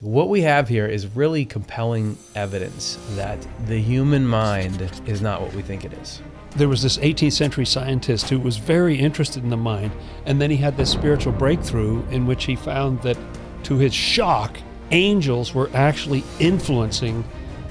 What we have here is really compelling evidence that the human mind is not what we think it is. There was this 18th century scientist who was very interested in the mind, and then he had this spiritual breakthrough in which he found that, to his shock, angels were actually influencing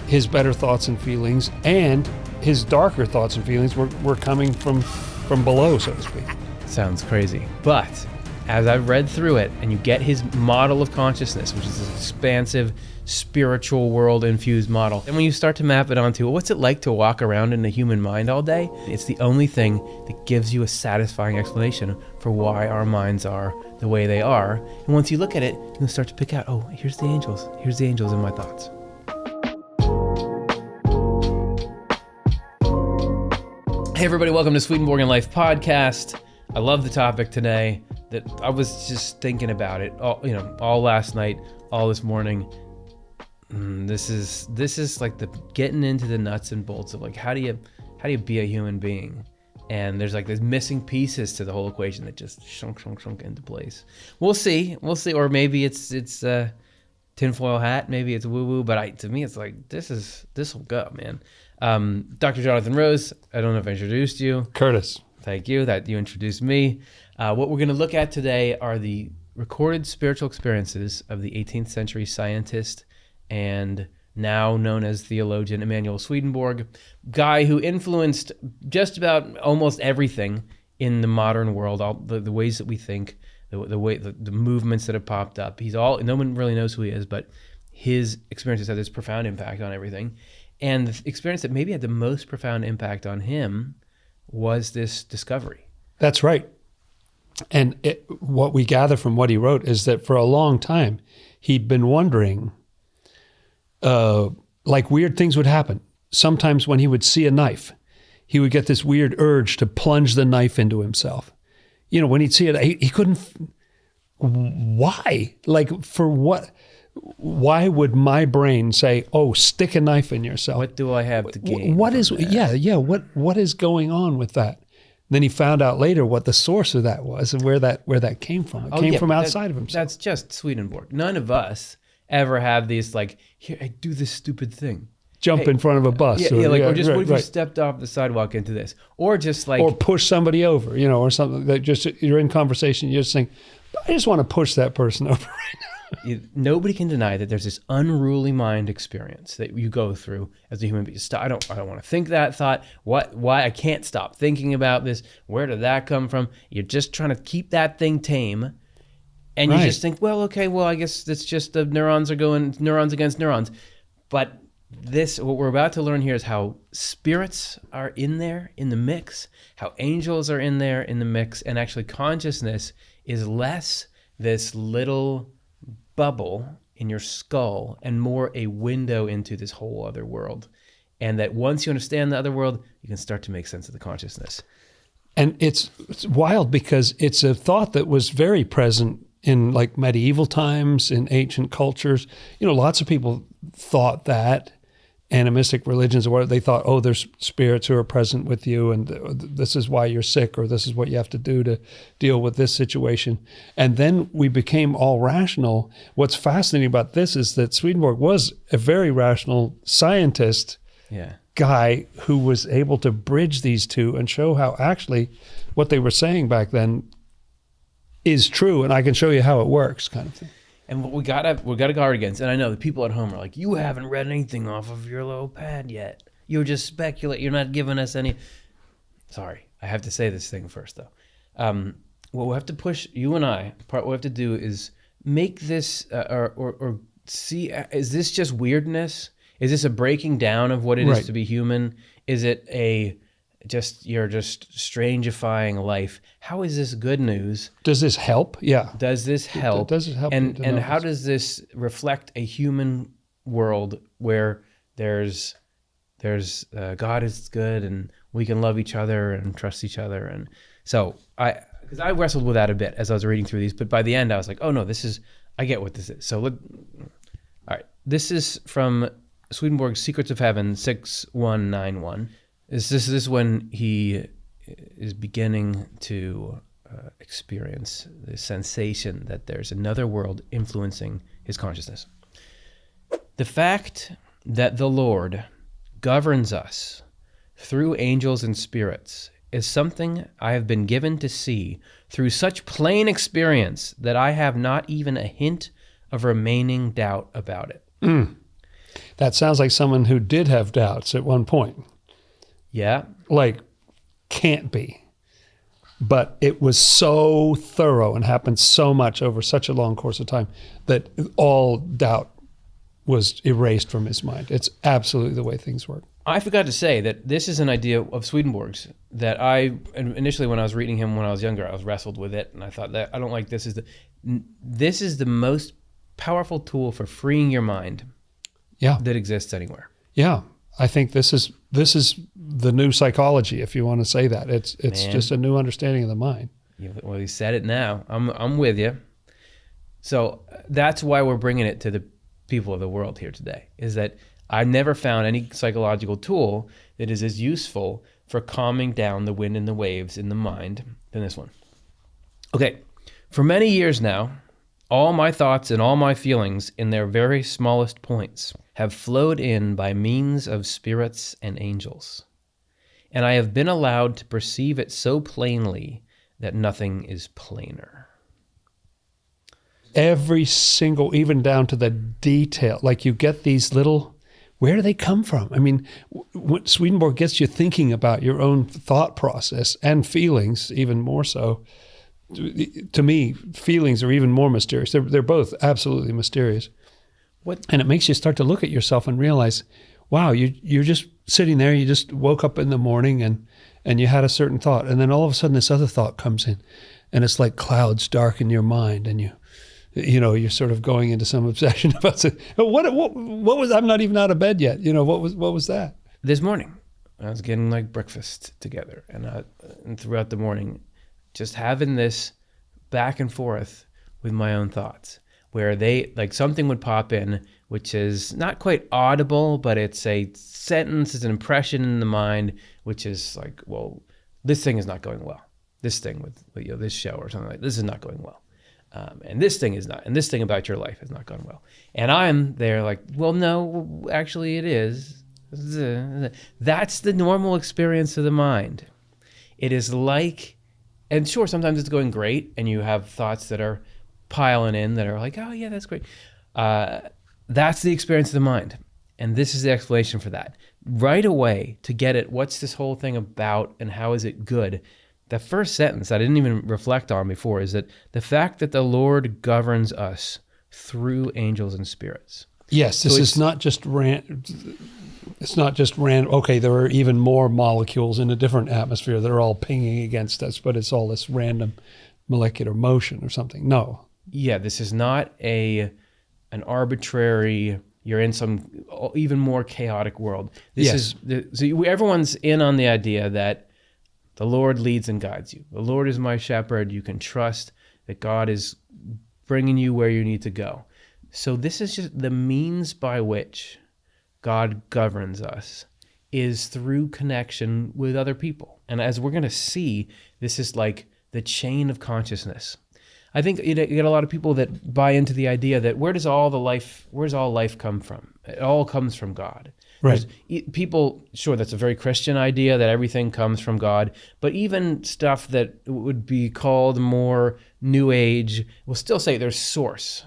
his better thoughts and feelings, and his darker thoughts and feelings were coming from below, so to speak. Sounds crazy. But as I've read through it, and you get his model of consciousness, which is this expansive, spiritual world-infused model, and when you start to map it onto, well, what's it like to walk around in the human mind all day? It's the only thing that gives you a satisfying explanation for why our minds are the way they are. And once you look at it, you'll start to pick out, oh, here's the angels. Here's the angels in my thoughts. Hey everybody, welcome to Swedenborgian Life Podcast. I love the topic today. That I was just thinking about it all last night, all this morning. This is like the getting into the nuts and bolts of like how do you be a human being? And there's like there's missing pieces to the whole equation that just shunk into place. We'll see, or maybe it's tinfoil hat, maybe it's woo woo. But to me, it's like this will go, man. Dr. Jonathan Rose, I don't know if I introduced you. Curtis. Thank you that you introduced me. What we're going to look at today are the recorded spiritual experiences of the 18th century scientist and now known as theologian Emanuel Swedenborg, guy who influenced just about almost everything in the modern world, all the ways that we think, the movements that have popped up. No one really knows who he is, but his experiences had this profound impact on everything. And the experience that maybe had the most profound impact on him was this discovery. That's right. And what we gather from what he wrote is that for a long time, he'd been wondering, like weird things would happen. Sometimes when he would see a knife, he would get this weird urge to plunge the knife into himself. You know, when he'd see it, he couldn't, why? Like for what? Why would my brain say, oh, stick a knife in yourself? What do I have to gain? What is going on with that? Then he found out later what the source of that was and where that came from. It came from outside of himself. That's just Swedenborg. None of us ever have these like, here, I do this stupid thing. Jump in front of a bus. Or just what if you stepped off the sidewalk into this? Or just like... Or push somebody over, or something that just, you're in conversation, you're just saying, I just want to push that person over right now. Nobody can deny that there's this unruly mind experience that you go through as a human being. I don't want to think that thought. Why I can't stop thinking about this? Where did that come from? You're just trying to keep that thing tame, and you just think, I guess it's just the neurons are going neurons against neurons. But what we're about to learn here is how spirits are in there in the mix, how angels are in there in the mix, and actually consciousness is less this little bubble in your skull and more a window into this whole other world. And that once you understand the other world, you can start to make sense of the consciousness. And it's wild because it's a thought that was very present in like medieval times, in ancient cultures. Lots of people thought that animistic religions or whatever, they thought, oh, there's spirits who are present with you and this is why you're sick or this is what you have to do to deal with this situation. And then we became all rational. What's fascinating about this is that Swedenborg was a very rational scientist guy who was able to bridge these two and show how actually what they were saying back then is true and I can show you how it works kind of thing. And what we gotta guard against, and I know the people at home are like, you haven't read anything off of your little pad yet. You're just speculating. You're not giving us any. Sorry, I have to say this thing first though. What we have to push, you and I, what we have to do is make this, or see, is this just weirdness? Is this a breaking down of what it is to be human? Is it you're just strangifying life? How is this good news? Does this help? Yeah. Does this help? Does it help? And how does this reflect a human world where there's God is good and we can love each other and trust each other? And so because I wrestled with that a bit as I was reading through these, but by the end I was like, oh no, I get what this is. So all right, this is from Swedenborg's Secrets of Heaven 6191. This is when he is beginning to experience the sensation that there's another world influencing his consciousness. The fact that the Lord governs us through angels and spirits is something I have been given to see through such plain experience that I have not even a hint of remaining doubt about it. That sounds like someone who did have doubts at one point. Yeah. Like, can't be. But it was so thorough and happened so much over such a long course of time that all doubt was erased from his mind. It's absolutely the way things work. I forgot to say that this is an idea of Swedenborg's that I, initially when I was reading him when I was younger, I was wrestled with it, and I thought that I don't like this is the most powerful tool for freeing your mind that exists anywhere. Yeah. I think this is the new psychology, if you want to say that. It's just a new understanding of the mind. Well, you said it now. I'm with you. So that's why we're bringing it to the people of the world here today, is that I never found any psychological tool that is as useful for calming down the wind and the waves in the mind than this one. Okay, for many years now, all my thoughts and all my feelings in their very smallest points have flowed in by means of spirits and angels, and I have been allowed to perceive it so plainly that nothing is plainer. Every single, even down to the detail, like you get these little, where do they come from? I mean, Swedenborg gets you thinking about your own thought process and feelings, even more so. To me, feelings are even more mysterious. They're both absolutely mysterious. And it makes you start to look at yourself and realize, wow, you're just sitting there, you just woke up in the morning and you had a certain thought, and then all of a sudden this other thought comes in, and it's like clouds darken your mind, and you're sort of going into some obsession about it. What was, I'm not even out of bed yet. What was that? This morning, I was getting like breakfast together, and throughout the morning, just having this back and forth with my own thoughts, where they, like, something would pop in, which is not quite audible, but it's a sentence, it's an impression in the mind, which is like, well, this thing is not going well. This thing with this show or something like this is not going well. And this thing is not, and this thing about your life has not gone well. And I'm there like, well, no, actually it is. That's the normal experience of the mind. It is like, and sure, sometimes it's going great and you have thoughts that are piling in that are like, oh yeah, that's great. That's the experience of the mind. And this is the explanation for that. Right away, to get at what's this whole thing about and how is it good, the first sentence I didn't even reflect on before is that the fact that the Lord governs us through angels and spirits. Yes, this is not just it's not just random. Okay, there are even more molecules in a different atmosphere that are all pinging against us, but it's all this random molecular motion or something. No. Yeah, this is not an arbitrary, you're in some even more chaotic world. Everyone's in on the idea that the Lord leads and guides you. The Lord is my shepherd. You can trust that God is bringing you where you need to go. So this is just the means by which God governs us is through connection with other people. And as we're going to see, this is like the chain of consciousness. I think you get a lot of people that buy into the idea that where's all life come from? It all comes from God. Right. People, sure, that's a very Christian idea that everything comes from God, but even stuff that would be called more New Age will still say there's source.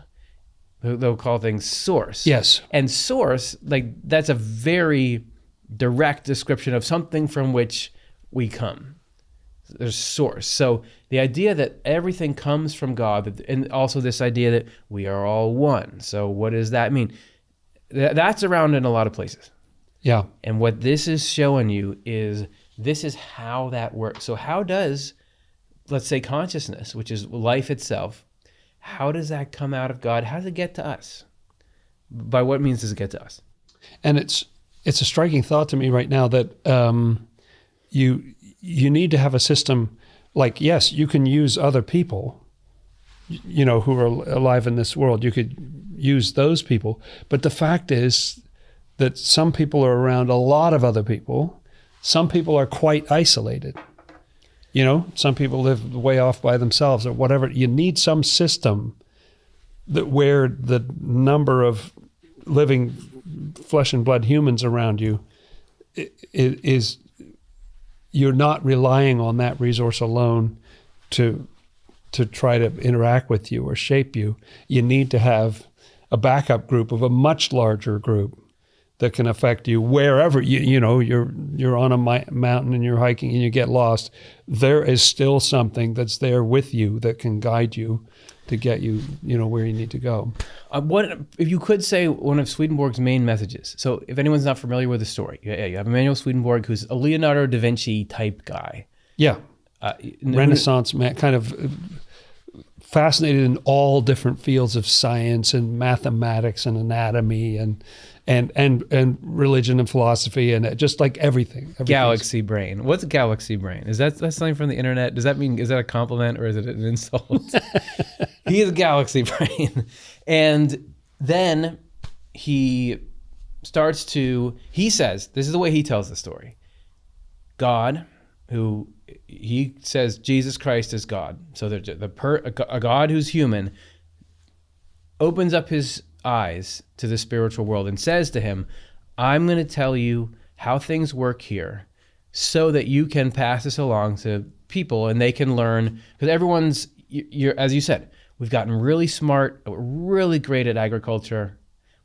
They'll call things source. Yes. And source, like, that's a very direct description of something from which we come. There's source. So the idea that everything comes from God, and also this idea that we are all one. So what does that mean? That's around in a lot of places. Yeah. And what this is showing you is this is how that works. So how does, let's say, consciousness, which is life itself, how does that come out of God? How does it get to us? By what means does it get to us? And it's a striking thought to me right now that you need to have a system like, yes, you can use other people, who are alive in this world. You could use those people. But the fact is that some people are around a lot of other people. Some people are quite isolated. Some people live way off by themselves or whatever. You need some system where the number of living flesh and blood humans around you, is you're not relying on that resource alone to try to interact with you or shape you. You need to have a backup group of a much larger group that can affect you wherever you're on a mountain and you're hiking and you get lost. There is still something that's there with you that can guide you to get you, where you need to go. What if you could say one of Swedenborg's main messages? So if anyone's not familiar with the story, you have Emanuel Swedenborg, who's a Leonardo da Vinci type guy. Yeah, Renaissance man, kind of fascinated in all different fields of science and mathematics and anatomy and religion and philosophy and just like everything. Galaxy brain. What's a galaxy brain? Is that something from the internet? Does that mean, is that a compliment or is it an insult? He is a galaxy brain. And then he says, this is the way he tells the story. God, he says Jesus Christ is God. So a God who's human opens up his eyes to the spiritual world and says to him, I'm going to tell you how things work here so that you can pass this along to people and they can learn, because you're, as you said, we've gotten really smart, we're really great at agriculture,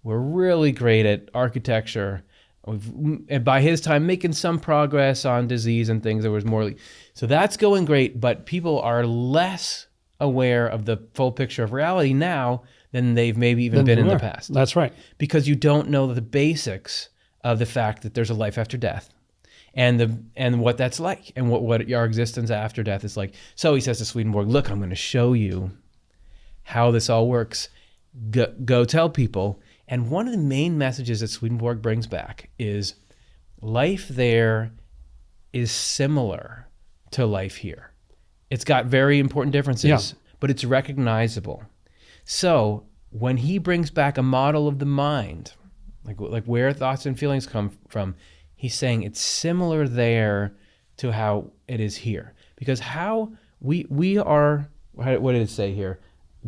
we're really great at architecture. And by his time, making some progress on disease and things. There was more. So that's going great, but people are less aware of the full picture of reality now than they've maybe even been in the past. That's right. Because you don't know the basics of the fact that there's a life after death and what that's like and what our existence after death is like. So he says to Swedenborg, look, I'm going to show you how this all works. Go tell people. And one of the main messages that Swedenborg brings back is life there is similar to life here. It's got very important differences, but it's recognizable. So when he brings back a model of the mind, like where thoughts and feelings come from, he's saying it's similar there to how it is here. Because how we are, what did it say here,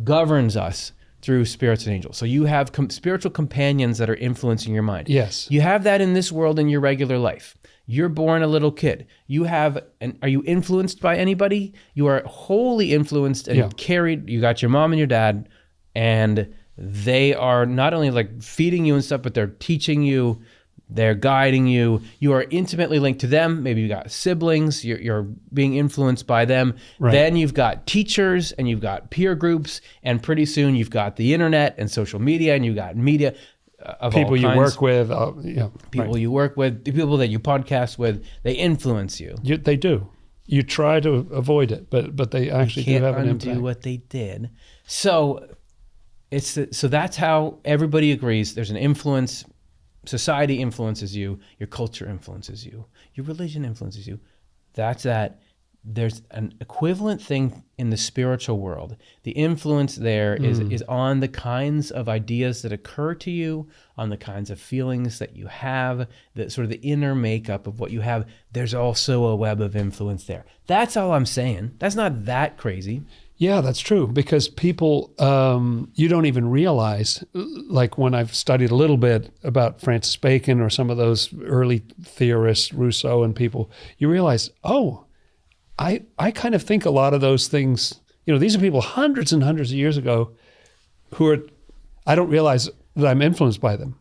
governs us through spirits and angels. So you have spiritual companions that are influencing your mind. Yes. You have that in this world in your regular life. You're born a little kid. Are you influenced by anybody? You are wholly influenced and carried. You got your mom and your dad, and they are not only like feeding you and stuff, but they're teaching you, they're guiding you. You are intimately linked to them. Maybe you got siblings. You're being influenced by them. Right. Then you've got teachers and you've got peer groups, and pretty soon you've got the internet and social media, and you've got media of people all kinds. You work with. People you work with, the people that you podcast with, they influence you. They do. You try to avoid it, but they actually do have an impact. Can't undo what they did. So that's how everybody agrees. There's an influence. Society influences you, your culture influences you, your religion influences you. That's that. There's an equivalent thing in the spiritual world. The influence there is on the kinds of ideas that occur to you, on the kinds of feelings that you have, the sort of the inner makeup of what you have. There's also a web of influence there. That's all I'm saying. That's not that crazy. Yeah, that's true, because people, you don't even realize, like when I've studied a little bit about Francis Bacon or some of those early theorists, Rousseau and people, you realize, I kind of think a lot of those things, these are people hundreds and hundreds of years ago I don't realize that I'm influenced by them,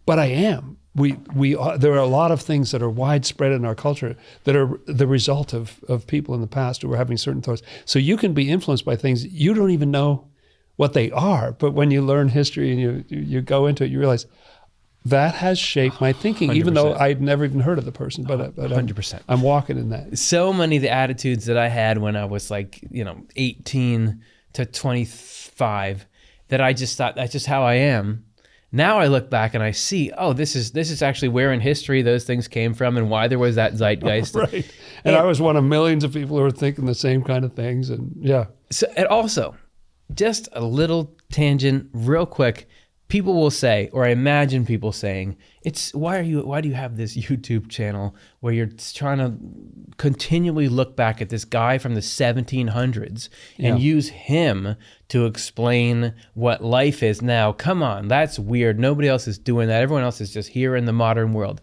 but I am. There are a lot of things that are widespread in our culture that are the result of people in the past who were having certain thoughts. So you can be influenced by things you don't even know what they are, but when you learn history and you go into it, you realize that has shaped my thinking, 100%. Even though I'd never even heard of the person. But 100%. I'm walking in that. So many of the attitudes that I had when I was 18 to 25 that I just thought that's just how I am. Now I look back and I see, this is actually where in history those things came from and why there was that zeitgeist. Right. And I was one of millions of people who were thinking the same kind of things. And yeah. So, and also, just a little tangent real quick. people will say, or I imagine people saying, why do you have this YouTube channel where you're trying to continually look back at this guy from the 1700s and use him to explain what life is now? Come on, that's weird. Nobody else is doing that. Everyone else is just here in the modern world.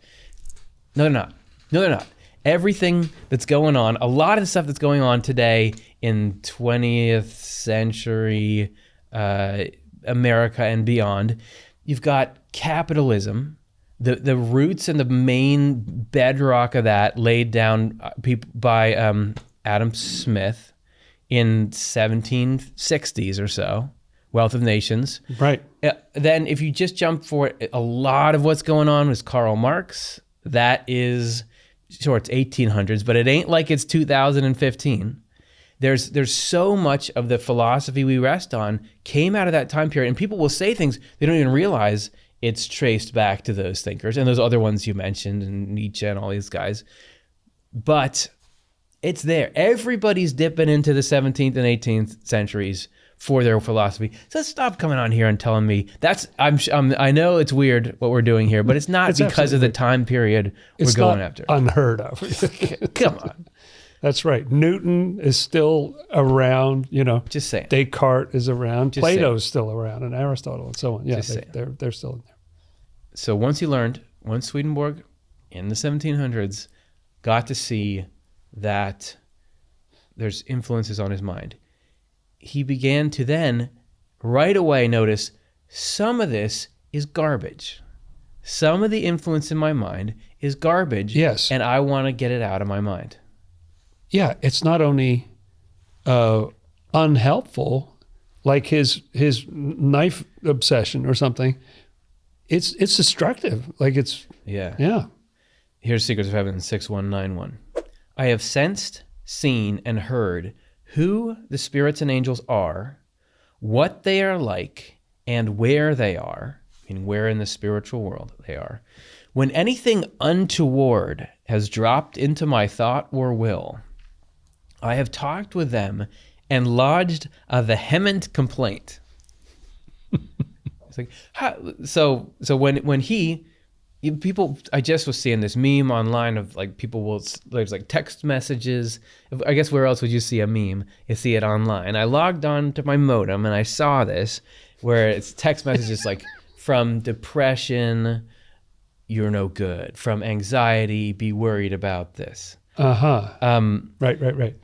No, they're not. No, they're not. Everything that's going on, a lot of the stuff that's going on today in 20th century America and beyond, you've got capitalism, the roots and the main bedrock of that laid down by Adam Smith in 1760s or so, Wealth of Nations. Right. Then if you just jump forward, a lot of what's going on was Karl Marx. That is, sure, it's 1800s, but it ain't like it's 2015. There's so much of the philosophy we rest on came out of that time period, and people will say things they don't even realize it's traced back to those thinkers and those other ones you mentioned, and Nietzsche and all these guys. But it's there. Everybody's dipping into the 17th and 18th centuries for their philosophy. So stop coming on here and telling me I know it's weird what we're doing here, but it's not because of the time period we're going after. Unheard of. Come on. That's right. Newton is still around, Just saying. Descartes is around. Plato's still around, and Aristotle and so on. Yeah, they're still in there. So once Swedenborg in the 1700s got to see that there's influences on his mind, he began to then right away notice some of this is garbage. Some of the influence in my mind is garbage. Yes. And I want to get it out of my mind. Yeah, it's not only unhelpful, like his knife obsession or something. It's destructive. Like it's yeah. Here's Secrets of Heaven 6191. I have sensed, seen, and heard who the spirits and angels are, what they are like, and where they are, meaning where in the spiritual world they are. When anything untoward has dropped into my thought or will, I have talked with them and lodged a vehement complaint. It's like, people, I just was seeing this meme online of like there's like text messages. I guess where else would you see a meme? You see it online. I logged on to my modem and I saw this where it's text messages like, from depression, you're no good. From anxiety, be worried about this. Right.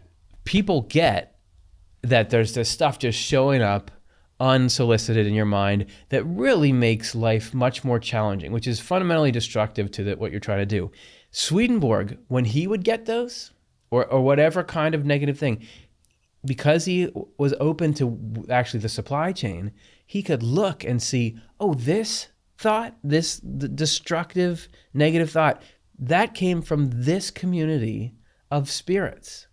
People get that there's this stuff just showing up unsolicited in your mind that really makes life much more challenging, which is fundamentally destructive to what you're trying to do. Swedenborg, when he would get those, or whatever kind of negative thing, because he was open to actually the supply chain, he could look and see, oh, this thought, this destructive, negative thought, that came from this community of spirits.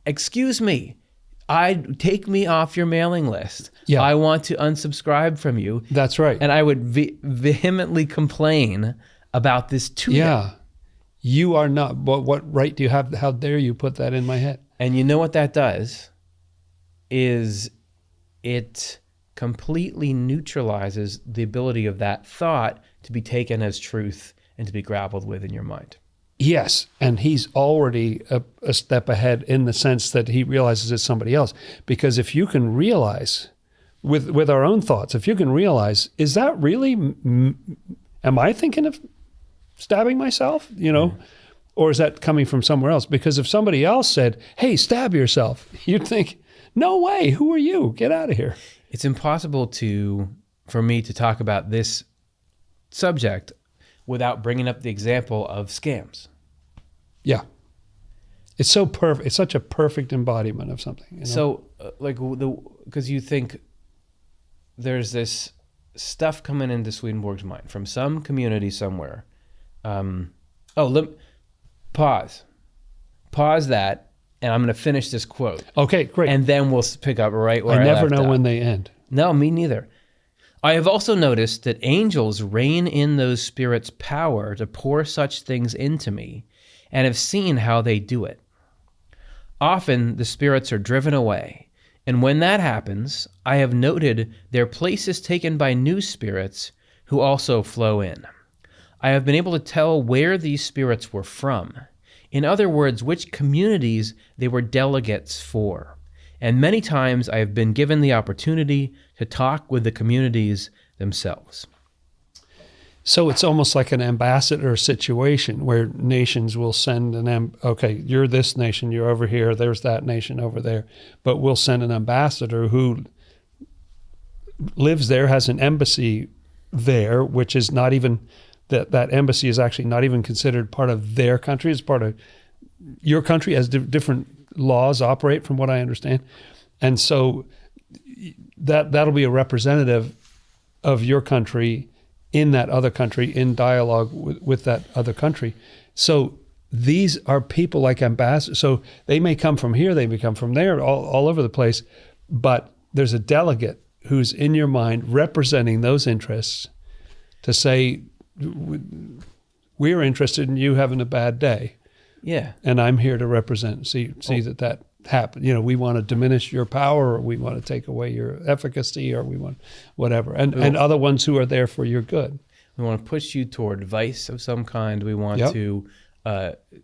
Excuse me, take me off your mailing list. Yeah. I want to unsubscribe from you. That's right. And I would vehemently complain about this to them. You are not, what right do you have? How dare you put that in my head? And you know what that does is it completely neutralizes the ability of that thought to be taken as truth and to be grappled with in your mind. Yes, and he's already a step ahead in the sense that he realizes it's somebody else. Because if you can realize, with our own thoughts, if you can realize, is that really, am I thinking of stabbing myself? Or is that coming from somewhere else? Because if somebody else said, hey, stab yourself, you'd think, no way, who are you? Get out of here. It's impossible for me to talk about this subject without bringing up the example of scams. Yeah. It's so perfect. It's such a perfect embodiment of something. So, because you think there's this stuff coming into Swedenborg's mind from some community somewhere. Pause that, and I'm going to finish this quote. Okay, great. And then we'll pick up right where I never know off. when they end. No, me neither. I have also noticed that angels rein in those spirits' power to pour such things into me, and have seen how they do it. Often the spirits are driven away, And when that happens, I have noted their place is taken by new spirits who also flow in. I have been able to tell where these spirits were from. In other words, which communities they were delegates for. And many times I have been given the opportunity to talk with the communities themselves. So it's almost like an ambassador situation where nations will send okay, you're this nation, you're over here, there's that nation over there, but we'll send an ambassador who lives there, has an embassy there, which is not even, that embassy is actually not even considered part of their country, it's part of your country, as different laws operate from what I understand. And so that'll be a representative of your country in that other country, in dialogue with that other country. So these are people like ambassadors. So they may come from here, they may come from there, all over the place, but there's a delegate who's in your mind representing those interests to say, we're interested in you having a bad day. Yeah. And I'm here to represent, see that happen. You know, we want to diminish your power, or we want to take away your efficacy, or we want whatever. And other ones who are there for your good. We want to push you toward vice of some kind. We want to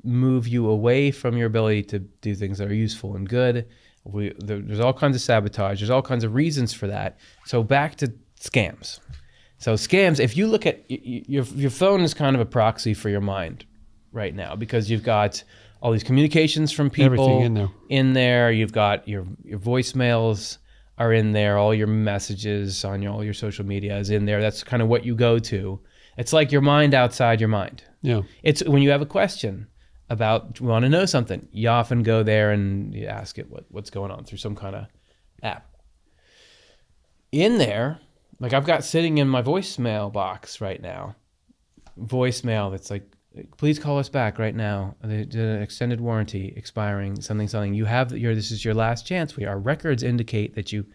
move you away from your ability to do things that are useful and good. There's all kinds of sabotage. There's all kinds of reasons for that. So back to scams. So scams, if you look at your phone is kind of a proxy for your mind right now, because you've got all these communications from people everything in there. You've got your voicemails are in there. All your messages on all your social media is in there. That's kind of what you go to. It's like your mind outside your mind. Yeah. It's when you have a question about, you want to know something, you often go there and you ask it what's going on through some kind of app. In there, like I've got sitting in my voicemail box right now, voicemail that's like, please call us back right now. The extended warranty expiring, something. You have this is your last chance. Our records indicate that you,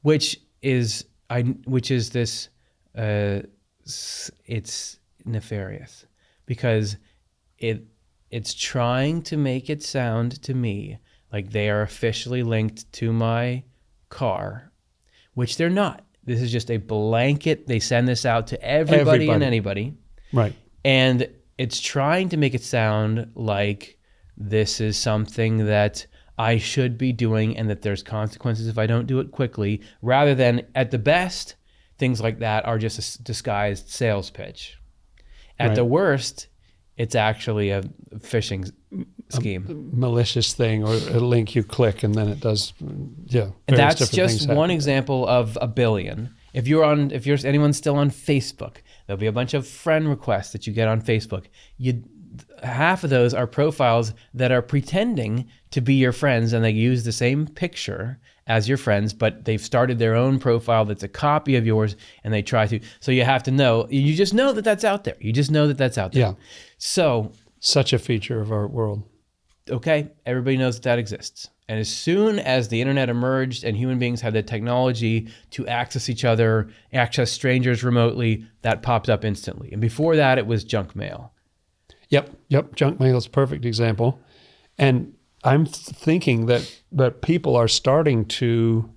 which is this, it's nefarious because it's trying to make it sound to me like they are officially linked to my car, which they're not. This is just a blanket. They send this out to everybody. And anybody. Right. And it's trying to make it sound like this is something that I should be doing and that there's consequences if I don't do it quickly, rather than, at the best, things like that are just a disguised sales pitch. At the worst, it's actually a phishing scheme. A malicious thing, or a link you click and then it does, And that's just one example of a billion. If anyone's still on Facebook, there'll be a bunch of friend requests that you get on Facebook. Half of those are profiles that are pretending to be your friends, and they use the same picture as your friends, but they've started their own profile that's a copy of yours, and they try to. So you have to know. You just know that that's out there. You just know that that's out there. Yeah. So such a feature of our world. Okay, everybody knows that exists. And as soon as the internet emerged and human beings had the technology to access each other, access strangers remotely, that popped up instantly. And before that, it was junk mail. Yep. Junk mail is a perfect example. And I'm thinking that people are starting to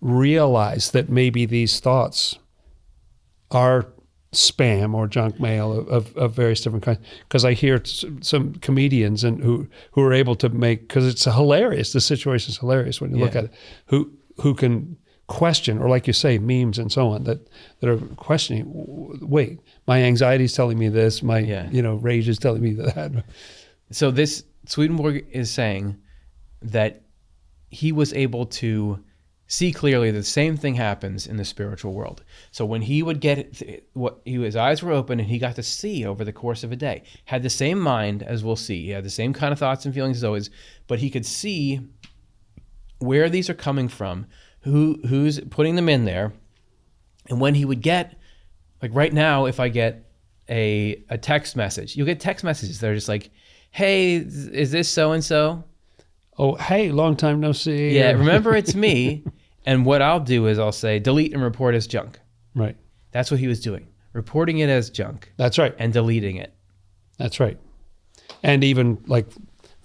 realize that maybe these thoughts are spam or junk mail of various different kinds. Because I hear some comedians and who are able to make, because it's hilarious. The situation is hilarious when you look at it. Who can question, or like you say, memes and so on that are questioning. Wait, my anxiety is telling me this. My rage is telling me that. So this Swedenborg is saying that he was able to see clearly that the same thing happens in the spiritual world. So when he would his eyes were open and he got to see over the course of a day, had the same mind as we'll see. He had the same kind of thoughts and feelings as always, but he could see where these are coming from, who's putting them in there. And when he would get, like right now, if I get a text message, you'll get text messages that are just like, hey, is this so-and-so? Oh, hey, long time no see. Yeah, remember it's me. And what I'll do is I'll say, delete and report as junk. Right. That's what he was doing. Reporting it as junk. That's right. And deleting it. That's right. And even like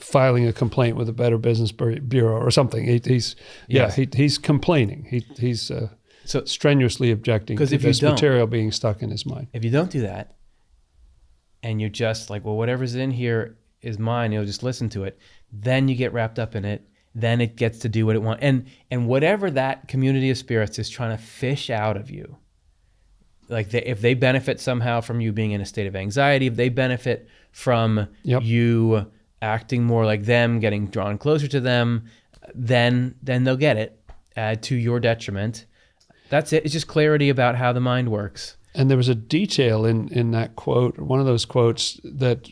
filing a complaint with a Better Business Bureau or something. He's complaining. He's strenuously objecting to this material being stuck in his mind. If you don't do that, and you're just like, well, whatever's in here is mine, you'll just listen to it, then you get wrapped up in it, then it gets to do what it wants. And whatever that community of spirits is trying to fish out of you, like if they benefit somehow from you being in a state of anxiety, if they benefit from you acting more like them, getting drawn closer to them, then they'll get it to your detriment. That's it. It's just clarity about how the mind works. And there was a detail in that quote, one of those quotes that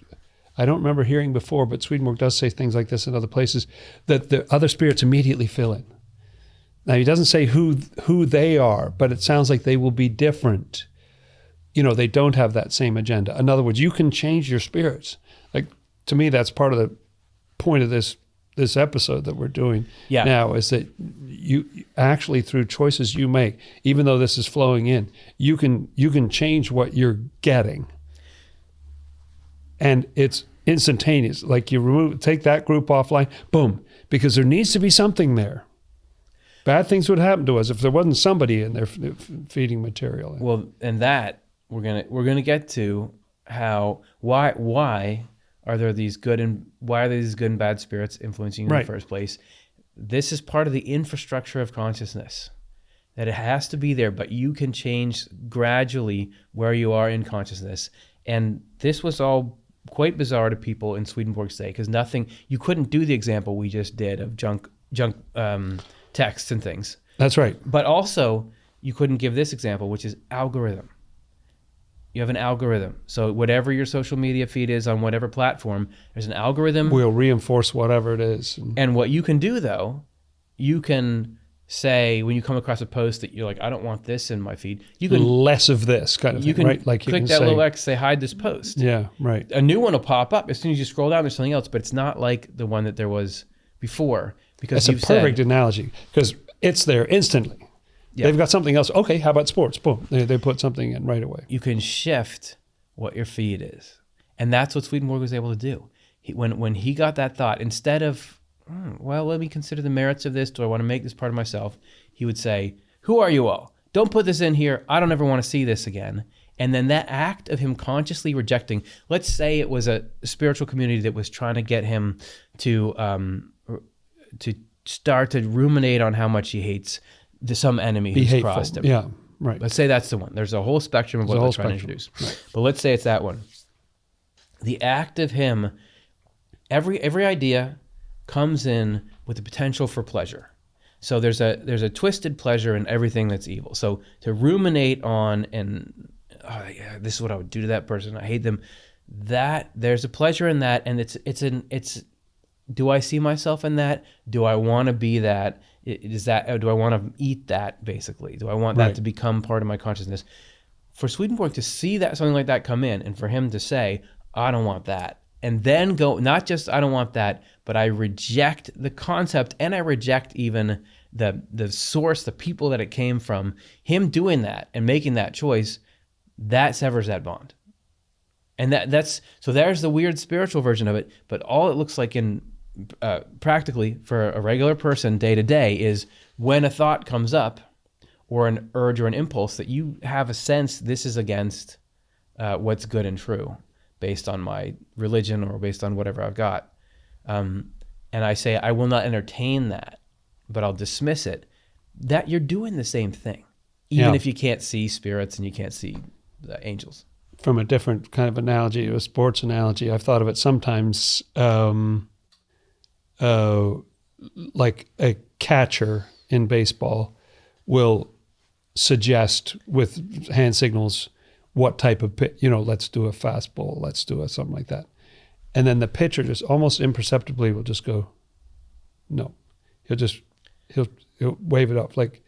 I don't remember hearing before, but Swedenborg does say things like this in other places, that the other spirits immediately fill in. Now, he doesn't say who they are, but it sounds like they will be different. They don't have that same agenda. In other words, you can change your spirits. Like, to me, that's part of the point of this episode that we're doing now, is that you actually, through choices you make, even though this is flowing in, you can change what you're getting. And it's instantaneous. Like, take that group offline, boom, because there needs to be something there. Bad things would happen to us if there wasn't somebody in there feeding material. Well, and that we're gonna get to why are there these good and bad spirits influencing you in the first place? This is part of the infrastructure of consciousness, that it has to be there, but you can change gradually where you are in consciousness. And this was all quite bizarre to people in Swedenborg's day, because you couldn't do the example we just did of junk texts and things. That's right. But also, you couldn't give this example, which is algorithm. You have an algorithm. So whatever your social media feed is on whatever platform, there's an algorithm. We'll reinforce whatever it is. And what you can do, though, you can say, when you come across a post that you're like, I don't want this in my feed, you can less of this kind of thing, right? Like, you click can that say, little X, say hide this post. Yeah, right. A new one will pop up as soon as you scroll down. There's something else, but it's not like the one that there was before, because that's a perfect analogy, because it's there instantly. Yeah. They've got something else. Okay, how about sports? Boom, they put something in right away. You can shift what your feed is, and that's what Swedenborg was able to do. When he got that thought, instead of, well, let me consider the merits of this. Do I want to make this part of myself? He would say, who are you all? Don't put this in here. I don't ever want to see this again. And then that act of him consciously rejecting, let's say it was a spiritual community that was trying to get him to start to ruminate on how much he hates some enemy who's crossed him. Yeah, right. Let's say that's the one. There's a whole spectrum of what they're trying to introduce. Right. But let's say it's that one. The act of him, every idea comes in with the potential for pleasure. So there's a twisted pleasure in everything that's evil. So to ruminate on this is what I would do to that person, I hate them, that there's a pleasure in that, and it's do I see myself in that? Do I want to be that? Do I want to eat that, basically? Do I want that to become part of my consciousness? For Swedenborg to see that something like that come in, and for him to say, I don't want that, and then go, not just I don't want that, but I reject the concept, and I reject even the source, the people that it came from, him doing that and making that choice, that severs that bond. And that's so there's the weird spiritual version of it, but all it looks like in practically for a regular person day to day is when a thought comes up or an urge or an impulse that you have a sense this is against what's good and true based on my religion or based on whatever I've got. And I say, I will not entertain that, but I'll dismiss it. That you're doing the same thing, even if you can't see spirits and you can't see the angels. From a different kind of analogy, a sports analogy, I've thought of it sometimes like a catcher in baseball will suggest with hand signals what type of pitch, let's do a fastball, let's do something like that. And then the pitcher just almost imperceptibly will just go, no. He'll wave it off, like,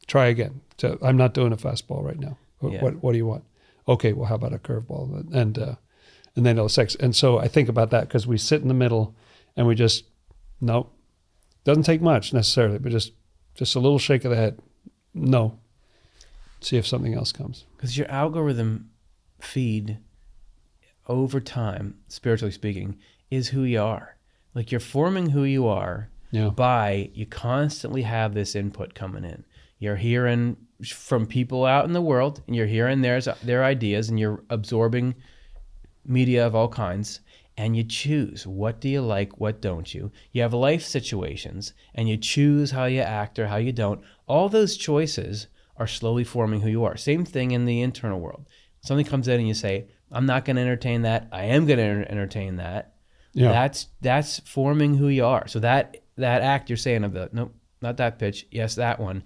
try again. So I'm not doing a fastball right now. What do you want? Okay, well, how about a curveball? And then it'll sex. And so I think about that because we sit in the middle and we just, no. Doesn't take much necessarily, but just a little shake of the head. No. See if something else comes. Because your algorithm feed over time, spiritually speaking, is who you are. Like you're forming who you are by you constantly have this input coming in. You're hearing from people out in the world, and you're hearing their ideas, and you're absorbing media of all kinds, and you choose what do you like, what don't you. You have life situations, and you choose how you act or how you don't. All those choices are slowly forming who you are. Same thing in the internal world. Something comes in and you say, I'm not going to entertain that. I am going to entertain that. Yeah. That's forming who you are. So that act you're saying of the, nope, not that pitch. Yes, that one.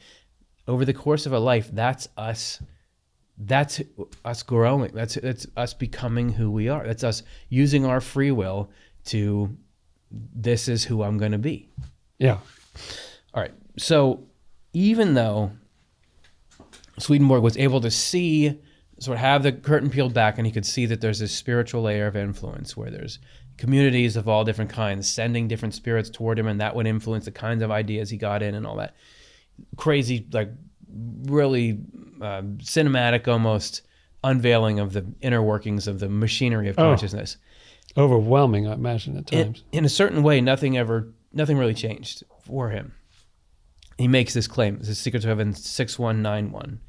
Over the course of a life, that's us. That's us growing. That's us becoming who we are. That's us using our free will to, this is who I'm going to be. Yeah. All right. So even though Swedenborg was able to see, sort of have the curtain peeled back, and he could see that there's this spiritual layer of influence where there's communities of all different kinds sending different spirits toward him, and that would influence the kinds of ideas he got in and all that. Crazy, like really cinematic almost unveiling of the inner workings of the machinery of consciousness. Overwhelming, I imagine, at times. In a certain way, nothing really changed for him. He makes this claim, this is Secrets of Heaven 6191.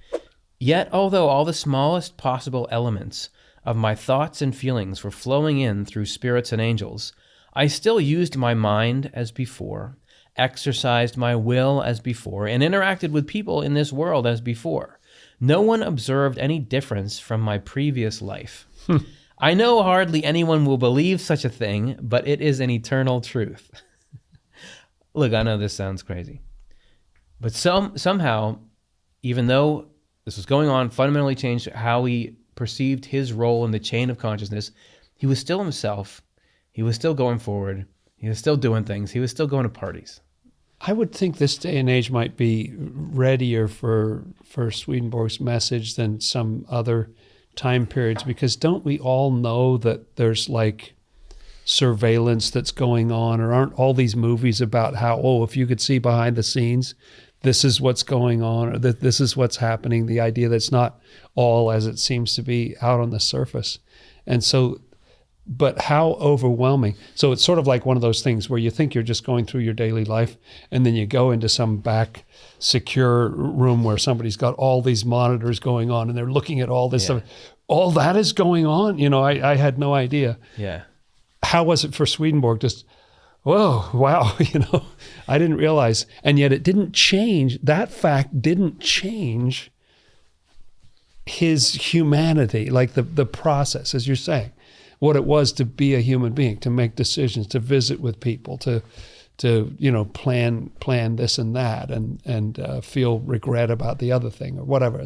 Yet, although all the smallest possible elements of my thoughts and feelings were flowing in through spirits and angels, I still used my mind as before, exercised my will as before, and interacted with people in this world as before. No one observed any difference from my previous life. I know hardly anyone will believe such a thing, but it is an eternal truth. Look, I know this sounds crazy, but somehow, even though this was going on, fundamentally changed how he perceived his role in the chain of consciousness, he was still himself. He was still going forward. He was still doing things. He was still going to parties. I would think this day and age might be readier for Swedenborg's message than some other time periods, because don't we all know that there's like surveillance that's going on, or aren't all these movies about how, if you could see behind the scenes, this is what's going on, or that this is what's happening, the idea that it's not all as it seems to be out on the surface. And so, but how overwhelming. So it's sort of like one of those things where you think you're just going through your daily life, and then you go into some back secure room where somebody's got all these monitors going on and they're looking at all this stuff. All that is going on. I had no idea. Yeah. How was it for Swedenborg? Just, whoa, wow, I didn't realize. And yet it didn't change. That fact didn't change his humanity, like the process, as you're saying. What it was to be a human being, to make decisions, to visit with people, to plan this and that, and feel regret about the other thing or whatever.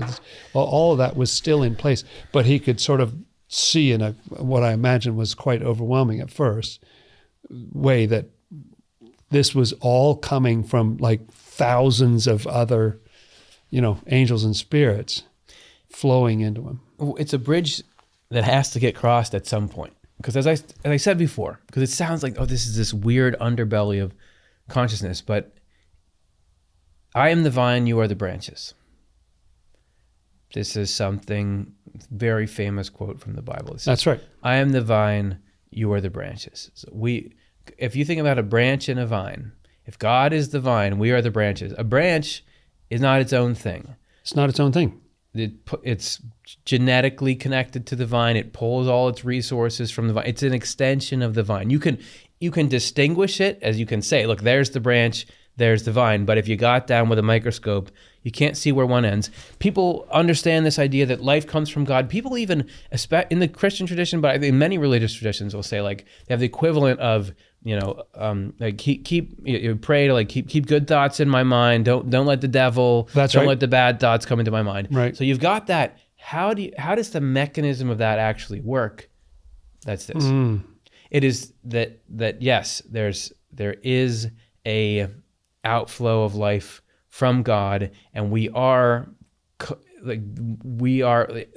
All of that was still in place, but he could sort of see in what I imagine was quite overwhelming at first way that this was all coming from like thousands of other, angels and spirits flowing into him. It's a bridge that has to get crossed at some point. Because as I said before, because it sounds like, this is this weird underbelly of consciousness, but I am the vine, you are the branches. This is something very famous quote from the Bible. That's right. I am the vine, you are the branches. So if you think about a branch and a vine, if God is the vine, we are the branches. A branch is not its own thing. It's not its own thing. It's genetically connected to the vine. It pulls all its resources from the vine. It's an extension of the vine. You can distinguish it, as you can say, look, there's the branch, there's the vine. But if you got down with a microscope, you can't see where one ends. People understand this idea that life comes from God. People even, in the Christian tradition, but in many religious traditions, will say like they have the equivalent of, like you pray to like keep good thoughts in my mind. Don't let the devil. That's don't right. let the bad thoughts come into my mind. Right. So you've got that. How does the mechanism of that actually work? That's this. It is that yes, there is a outflow of life from God, and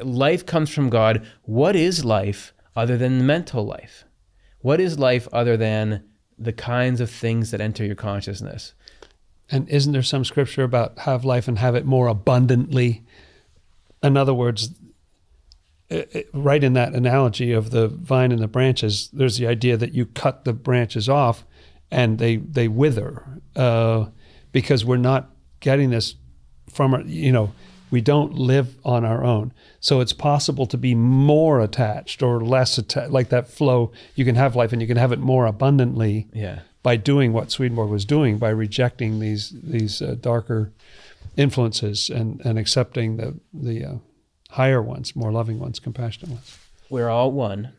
life comes from God. What is life other than the mental life? What is life other than the kinds of things that enter your consciousness? And isn't there some scripture about have life and have it more abundantly? In other words, right in that analogy of the vine and the branches, there's the idea that you cut the branches off and they wither because we're not getting this from, we don't live on our own. So it's possible to be more attached or less attached, like that flow. You can have life and you can have it more abundantly by doing what Swedenborg was doing, by rejecting these darker influences and accepting the higher ones, more loving ones, compassionate ones. We're all one.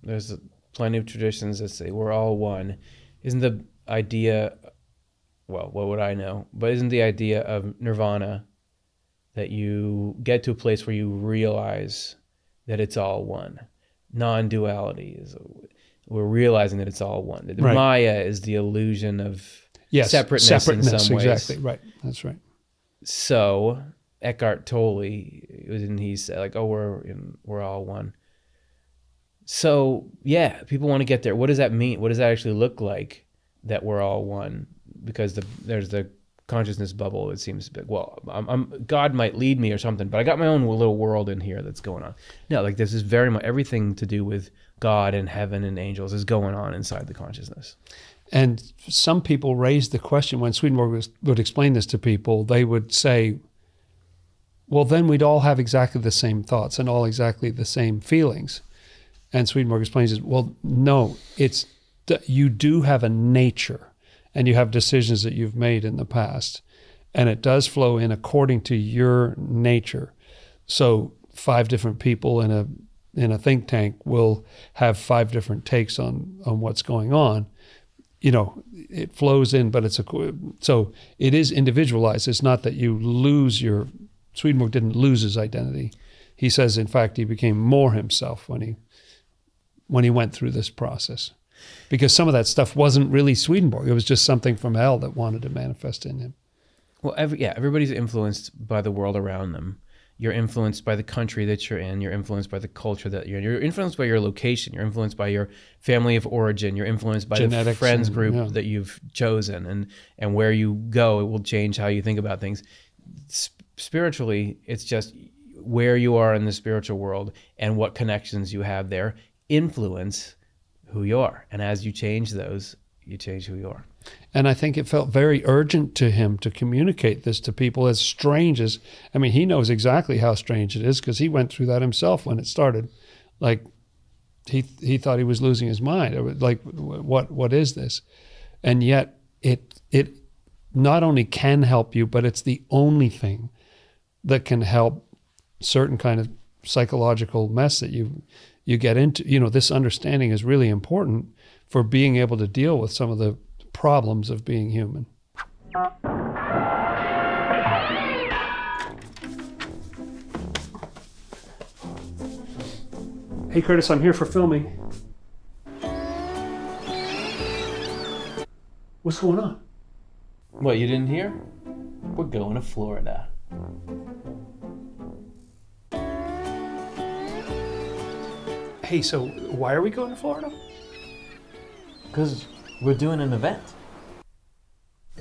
There's plenty of traditions that say we're all one. Isn't the idea, well, what would I know? But isn't the idea of nirvana that you get to a place where you realize that it's all one? Non-duality is, we're realizing that it's all one. The Right. Maya is the illusion of separateness in some ways. Exactly, right. That's right. So Eckhart Tolle, didn't he say like, oh, we're all one? So yeah, people want to get there. What does that mean? What does that actually look like that we're all one? Because there's the consciousness bubble. It seems big. Well, God might lead me or something, but I got my own little world in here that's going on. No, like this is very much everything to do with God and heaven and angels is going on inside the consciousness. And some people raised the question when Swedenborg would explain this to people, they would say, well, then we'd all have exactly the same thoughts and all exactly the same feelings. And Swedenborg explains it, well, no, you do have a nature and you have decisions that you've made in the past, and it does flow in according to your nature. So 5 different people in a think tank will have 5 different takes on what's going on. It flows in, but so it is individualized. It's not that you lose Swedenborg didn't lose his identity. He says, in fact, he became more himself when he went through this process, because some of that stuff wasn't really Swedenborg. It was just something from hell that wanted to manifest in him. Well, everybody's influenced by the world around them. You're influenced by the country that you're in. You're influenced by the culture that you're in. You're influenced by your location. You're influenced by your family of origin. You're influenced by genetics, the friends group that you've chosen. And where you go, it will change how you think about things. Spiritually, it's just where you are in the spiritual world and what connections you have there influence who you are. And as you change those, you change who you are. And I think it felt very urgent to him to communicate this to people, as strange as, he knows exactly how strange it is because he went through that himself when it started. Like, he thought he was losing his mind. It was like, what is this? And yet it not only can help you, but it's the only thing that can help certain kind of psychological mess that you get into. This understanding is really important for being able to deal with some of the problems of being human. Hey Curtis, I'm here for filming. What's going on? What, you didn't hear? We're going to Florida. Hey, so why are we going to Florida? Because we're doing an event.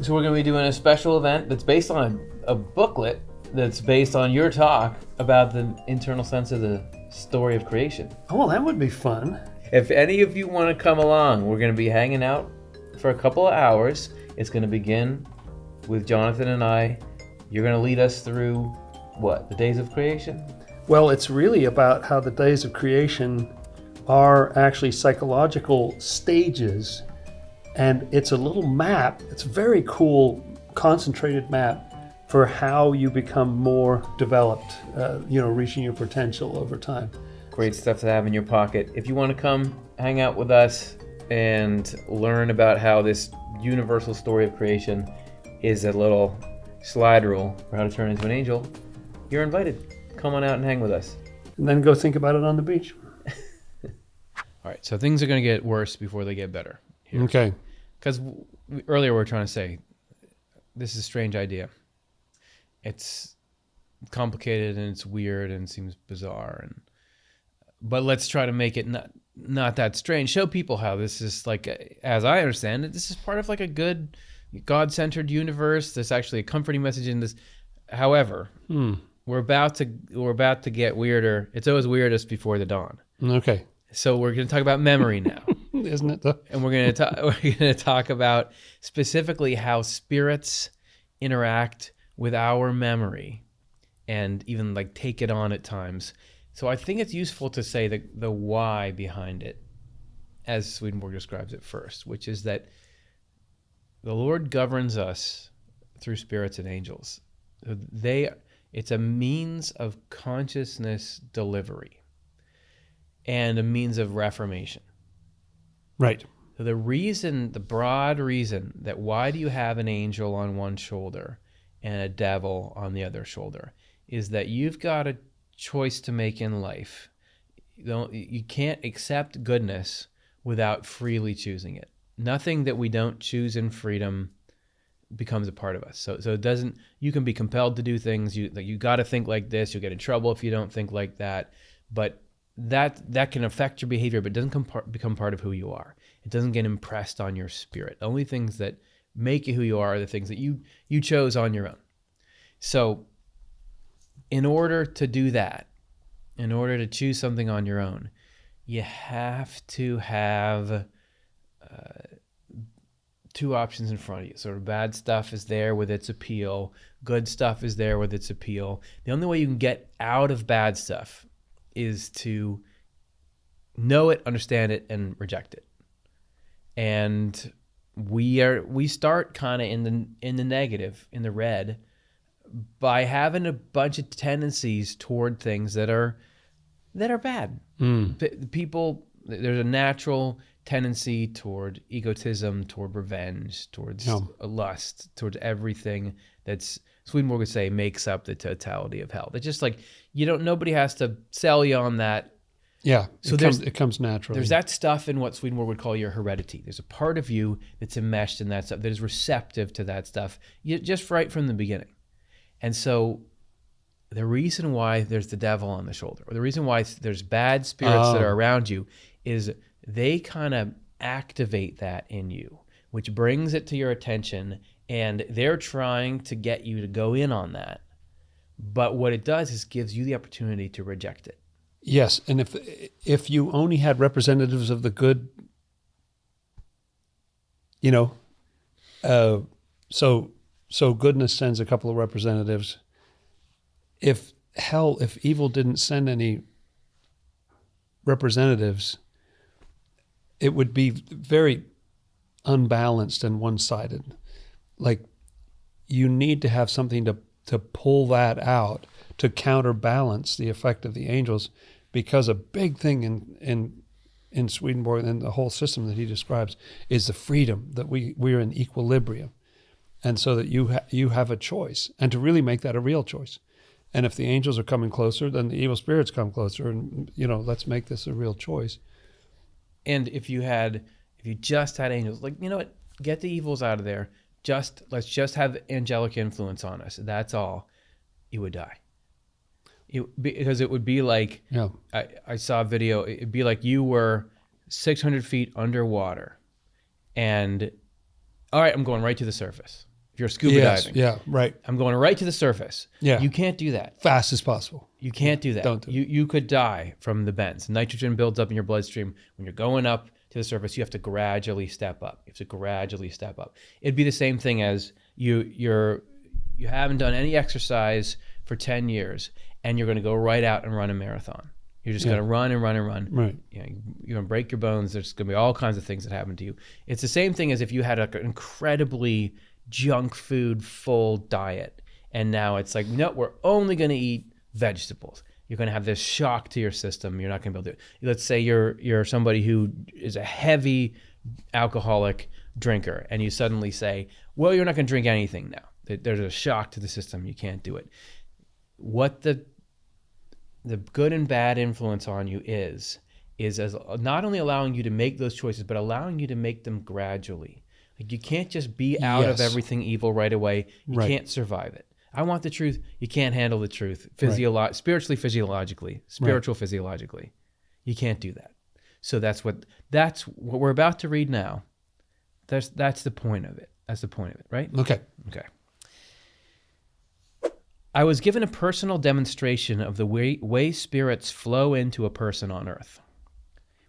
So we're going to be doing a special event that's based on a booklet that's based on your talk about the internal sense of the story of creation. Oh, that would be fun. If any of you want to come along, we're going to be hanging out for a couple of hours. It's going to begin with Jonathan and I. You're going to lead us through, what, the days of creation? Well, it's really about how the days of creation are actually psychological stages, and it's a little map. It's a very cool, concentrated map for how you become more developed, reaching your potential over time. Great stuff to have in your pocket. If you want to come hang out with us and learn about how this universal story of creation is a little slide rule for how to turn into an angel, you're invited. Come on out and hang with us. And then go think about it on the beach. All right, so things are going to get worse before they get better. Here. Okay. Because earlier we were trying to say, this is a strange idea. It's complicated and it's weird and seems bizarre. But let's try to make it not that strange. Show people how this is like, as I understand it, this is part of like a good God-centered universe. There's actually a comforting message in this. However, we're about to get weirder. It's always weirdest before the dawn. Okay. So we're going to talk about memory now. Isn't it though? And we're going to talk about specifically how spirits interact with our memory and even like take it on at times. So I think it's useful to say the why behind it, as Swedenborg describes it first, which is that the Lord governs us through spirits and angels. It's a means of consciousness delivery and a means of reformation. Right. So the broad reason that why do you have an angel on one shoulder and a devil on the other shoulder is that you've got a choice to make in life. You can't accept goodness without freely choosing it. Nothing that we don't choose in freedom becomes a part of us. So it doesn't. You can be compelled to do things. You got to think like this. You'll get in trouble if you don't think like that. But that can affect your behavior, but it doesn't become part of who you are. It doesn't get impressed on your spirit. The only things that make you who you are the things that you chose on your own. So in order to do that, in order to choose something on your own, you have to have two options in front of you. Sort of bad stuff is there with its appeal. Good stuff is there with its appeal. The only way you can get out of bad stuff is to know it, understand it, and reject it. And we start kind of in the negative, in the red, by having a bunch of tendencies toward things that are bad. People, there's a natural tendency toward egotism, toward revenge, towards lust, towards everything that's, Swedenborg would say, makes up the totality of hell. It's just like, nobody has to sell you on that. Yeah, so it comes naturally. There's that stuff in what Swedenborg would call your heredity. There's a part of you that's enmeshed in that stuff, that is receptive to that stuff, just right from the beginning. And so the reason why there's the devil on the shoulder, or the reason why there's bad spirits that are around you, is they kind of activate that in you, which brings it to your attention, and they're trying to get you to go in on that. But what it does is gives you the opportunity to reject it. Yes, and if you only had representatives of the good, so goodness sends a couple of representatives. If evil didn't send any representatives, it would be very unbalanced and one-sided. Like, you need to have something to pull that out, to counterbalance the effect of the angels, because a big thing in Swedenborg and the whole system that he describes is the freedom that we're in equilibrium, and so that you have a choice, and to really make that a real choice. And if the angels are coming closer, then the evil spirits come closer, and let's make this a real choice. And if you just had angels, like, what, get the evils out of there. Let's just have angelic influence on us. That's all. You would die. Because it would be like, I saw a video, it'd be like you were 600 feet underwater, and all right, I'm going right to the surface. If you're scuba diving. Yeah, right. I'm going right to the surface. Yeah. You can't do that. Fast as possible. You can't do that. Don't do it. You could die from the bends. Nitrogen builds up in your bloodstream. When you're going up to the surface, you have to gradually step up. It'd be the same thing as you haven't done any exercise for 10 years, and you're going to go right out and run a marathon. You're just going to run and run and run. Right. You're going to break your bones. There's going to be all kinds of things that happen to you. It's the same thing as if you had an incredibly junk food full diet, and now it's like, no, we're only going to eat vegetables. You're going to have this shock to your system. You're not going to be able to do it. Let's say you're somebody who is a heavy alcoholic drinker, and you suddenly say, well, you're not going to drink anything now. There's a shock to the system. You can't do it. What the good and bad influence on you is as not only allowing you to make those choices, but allowing you to make them gradually. Like, you can't just be out of everything evil right away. You can't survive it. I want the truth. You can't handle the truth. Spiritually, physiologically. You can't do that. So that's what we're about to read now. That's the point of it. Right? Okay. I was given a personal demonstration of the way spirits flow into a person on earth.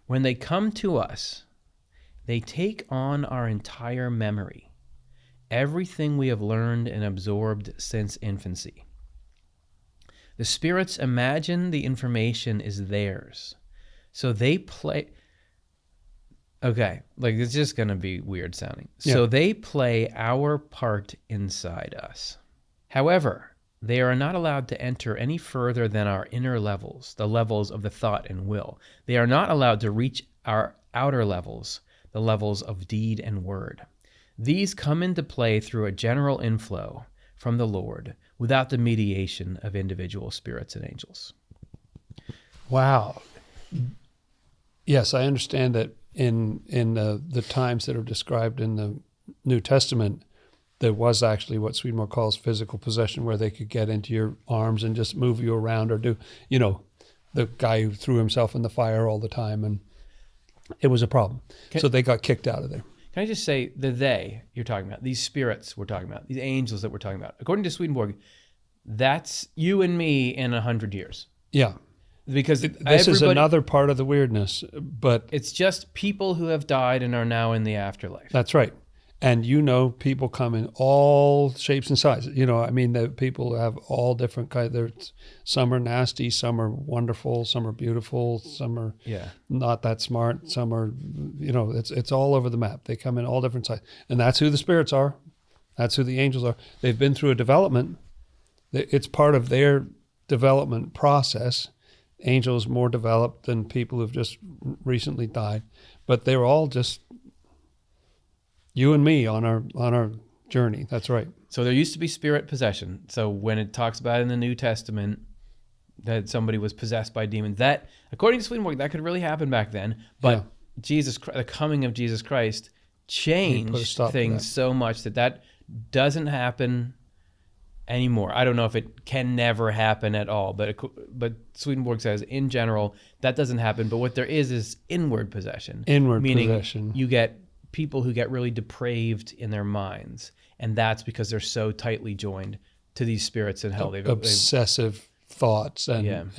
When they come to us, they take on our entire memory, everything we have learned and absorbed since infancy. The spirits imagine the information is theirs, so they play... Okay, like it's just going to be weird sounding. Yeah. So they play our part inside us. However, they are not allowed to enter any further than our inner levels, the levels of the thought and will. They are not allowed to reach our outer levels, the levels of deed and word. These come into play through a general inflow from the Lord without the mediation of individual spirits and angels. Wow. Yes, I understand that in the times that are described in the New Testament, there was actually what Swedenborg calls physical possession, where they could get into your arms and just move you around, or do, the guy who threw himself in the fire all the time, and it was a problem. So they got kicked out of there. Can I just say, the you're talking about, these spirits we're talking about, these angels that we're talking about, according to Swedenborg, that's you and me in 100 years. Yeah. Because this is another part of the weirdness, but it's just people who have died and are now in the afterlife. That's right. And people come in all shapes and sizes. The people have all different kinds. Some are nasty, some are wonderful, some are beautiful, some are not that smart, some are, it's all over the map. They come in all different sizes. And that's who the spirits are. That's who the angels are. They've been through a development. It's part of their development process. Angels more developed than people who've just recently died. But they're all just you and me on our journey. That's right. So there used to be spirit possession. So when it talks about in the New Testament that somebody was possessed by demons, that, according to Swedenborg, that could really happen back then. But the coming of Jesus Christ changed things so much that doesn't happen anymore. I don't know if it can never happen at all, but Swedenborg says in general that doesn't happen. But what there is inward possession. Meaning possession. You get people who get really depraved in their minds, and that's because they're so tightly joined to these spirits in hell. Obsessive thoughts and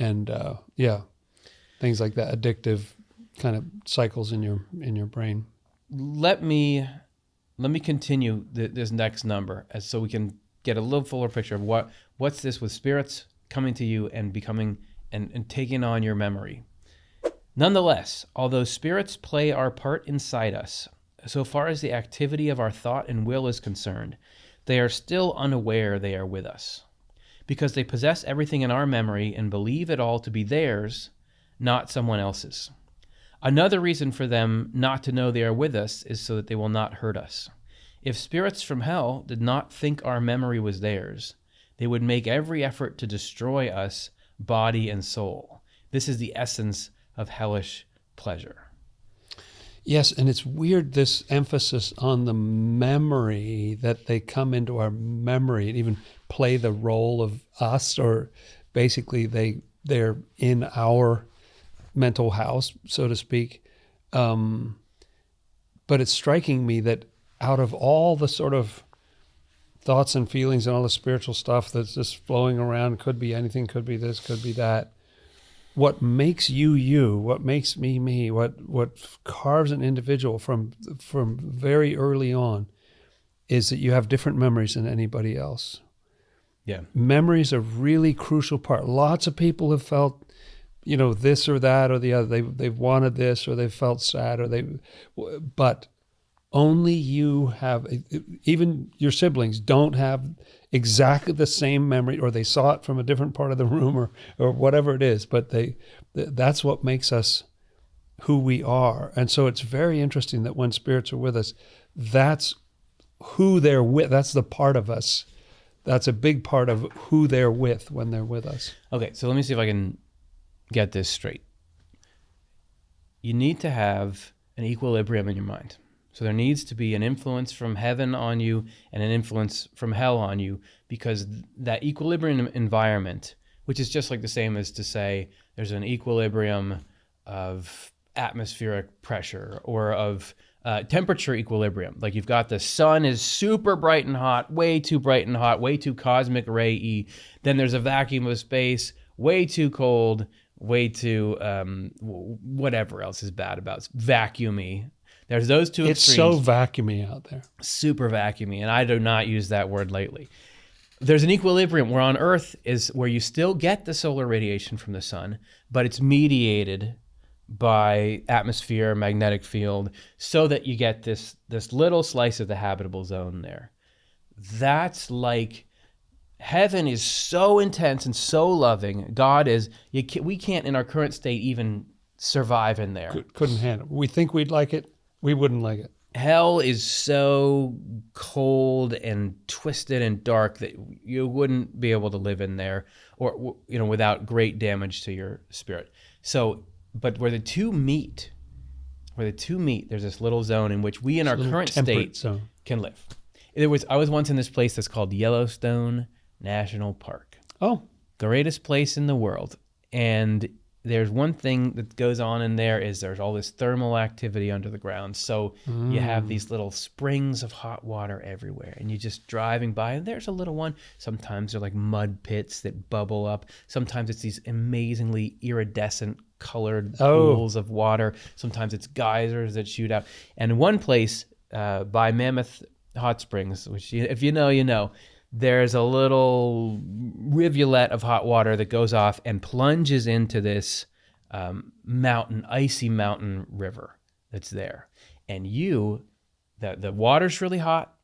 things like that, addictive kind of cycles in your brain. Let me continue this next number so we can get a little fuller picture of what's this with spirits coming to you and becoming and taking on your memory. Nonetheless, although spirits play our part inside us, so far as the activity of our thought and will is concerned, they are still unaware they are with us, because they possess everything in our memory and believe it all to be theirs, not someone else's. Another reason for them not to know they are with us is so that they will not hurt us. If spirits from hell did not think our memory was theirs, they would make every effort to destroy us, body and soul. This is the essence of hellish pleasure. Yes, and it's weird, this emphasis on the memory, that they come into our memory and even play the role of us, or basically they're in our mental house, so to speak. But it's striking me that out of all the sort of thoughts and feelings and all the spiritual stuff that's just flowing around, could be anything, could be this, could be that, what makes you, what makes me, what carves an individual from very early on is that you have different memories than anybody else. Yeah. Memories are a really crucial part. Lots of people have felt, this or that or the other. They've wanted this, or they've felt sad, but only you have, even your siblings don't have exactly the same memory, or they saw it from a different part of the room, or whatever it is, but that's what makes us who we are. And so it's very interesting that when spirits are with us, that's who they're with. That's the part of us. That's a big part of who they're with when they're with us. Okay, so let me see if I can get this straight. You need to have an equilibrium in your mind. So there needs to be an influence from heaven on you and an influence from hell on you, because that equilibrium environment, which is just like the same as to say there's an equilibrium of atmospheric pressure or of temperature equilibrium. Like you've got the sun is super bright and hot, way too bright and hot, way too cosmic ray-y. Then there's a vacuum of space, way too cold, way too whatever else is bad about it. Vacuumy. There's those two It's extremes. so vacuumy out there. Super vacuumy, and I do not use that word lately. There's an equilibrium where on Earth is where you still get the solar radiation from the sun, but it's mediated by atmosphere, magnetic field, so that you get this little slice of the habitable zone there. That's like heaven is so intense and so loving. God is, we can't in our current state even survive in there. Couldn't handle it. We think we'd like it. We wouldn't like it. Hell is so cold and twisted and dark that you wouldn't be able to live in there, or without great damage to your spirit. So, but where the two meet, there's this little zone in which we in our current state can live. I was once in this place that's called Yellowstone National Park. Oh, greatest place in the world. And there's one thing that goes on in there is there's all this thermal activity under the ground. So you have these little springs of hot water everywhere, and you're just driving by, and there's a little one. Sometimes they're like mud pits that bubble up. Sometimes it's these amazingly iridescent colored pools of water. Sometimes it's geysers that shoot out. And one place by Mammoth Hot Springs, which if you know, you know, there's a little rivulet of hot water that goes off and plunges into this icy mountain river that's there. And the water's really hot,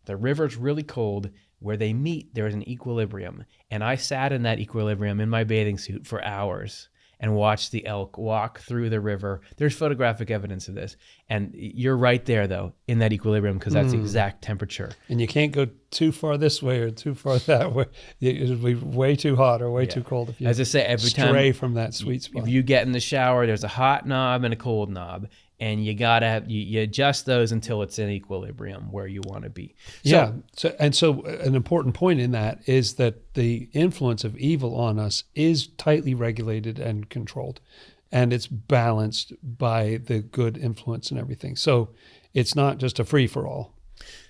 the river's really cold. Where they meet, there's an equilibrium. And I sat in that equilibrium in my bathing suit for hours and watch the elk walk through the river. There's photographic evidence of this. And you're right there, though, in that equilibrium, because that's the exact temperature. And you can't go too far this way or too far that way. It'll be way too hot or way too cold if you As I say, every time stray from that sweet spot. If you get in the shower, there's a hot knob and a cold knob. And you gotta you adjust those until it's in equilibrium where you want to be. So an important point in that is that the influence of evil on us is tightly regulated and controlled, and it's balanced by the good influence and everything. So it's not just a free for all.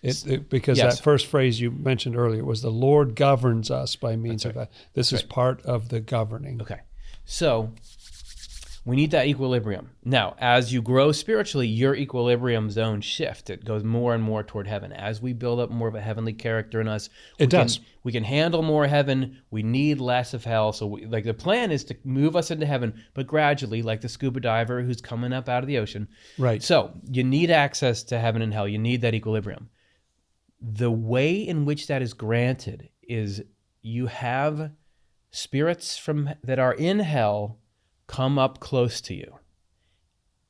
Because that first phrase you mentioned earlier was the Lord governs us by means of that. This is part of the governing. Okay, so we need that equilibrium. Now, as you grow spiritually, your equilibrium zone shift. It goes more and more toward heaven. As we build up more of a heavenly character in us, we can handle more heaven. We need less of hell. So the plan is to move us into heaven, but gradually, like the scuba diver who's coming up out of the ocean. Right. So you need access to heaven and hell. You need that equilibrium. The way in which that is granted is you have spirits that are in hell come up close to you,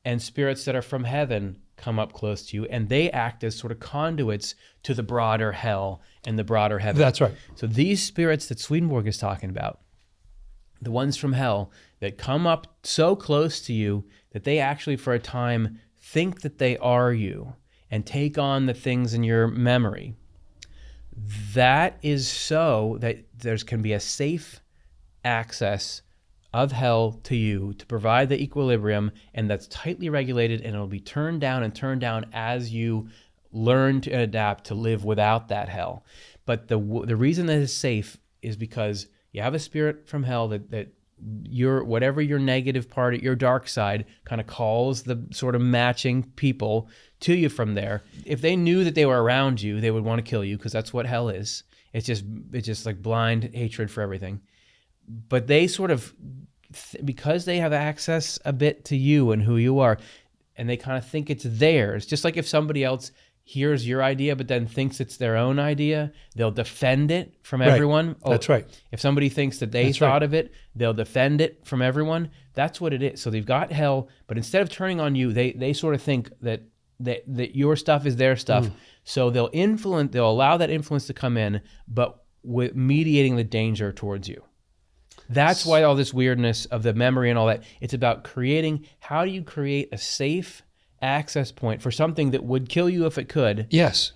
and spirits that are from heaven come up close to you, and they act as sort of conduits to the broader hell and the broader heaven. That's right. So these spirits that Swedenborg is talking about, the ones from hell that come up so close to you that they actually for a time think that they are you and take on the things in your memory, that is so that there can be a safe access of hell to you to provide the equilibrium, and that's tightly regulated, and it'll be turned down as you learn to adapt to live without that hell. But the reason that it's safe is because you have a spirit from hell that whatever your negative part, your dark side, kind of calls the sort of matching people to you from there. If they knew that they were around you, they would want to kill you, because that's what hell is. It's just like blind hatred for everything. But they sort of, because they have access a bit to you and who you are, and they kind of think it's theirs, just like if somebody else hears your idea but then thinks it's their own idea, they'll defend it from everyone. That's right. If somebody thinks that they thought of it, they'll defend it from everyone. That's what it is. So they've got hell, but instead of turning on you, they sort of think that your stuff is their stuff. So they'll allow that influence to come in, but with mediating the danger towards you. That's why all this weirdness of the memory and all that, it's about how do you create a safe access point for something that would kill you if it could? Yes,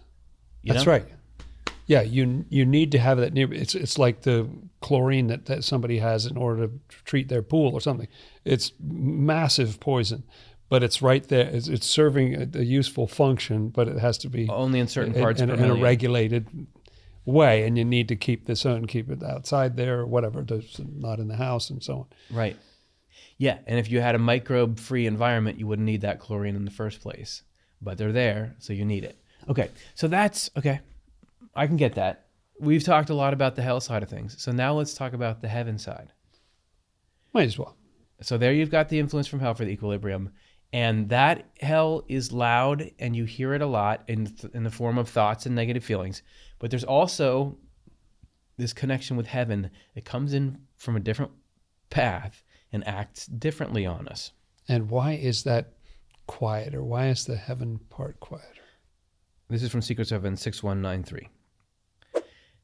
that's right. Yeah, you need to have that near. It's like the chlorine that somebody has in order to treat their pool or something. It's massive poison. but it's right there. It's serving a useful function, but it has to be only in certain parts in per a million. regulated way, and you need to keep this and keep it outside there or whatever, not in the house and so on. Right. Yeah, and if you had a microbe-free environment, you wouldn't need that chlorine in the first place. But they're there, so you need it. Okay, so that's, okay, I can get that. We've talked a lot about the hell side of things. So now let's talk about the heaven side. Might as well. So there you've got the influence from hell for the equilibrium. And that hell is loud, and you hear it a lot in the form of thoughts and negative feelings. But there's also this connection with heaven that comes in from a different path and acts differently on us. And why is that quieter? Why is the heaven part quieter? This is from Secrets of Heaven 6193.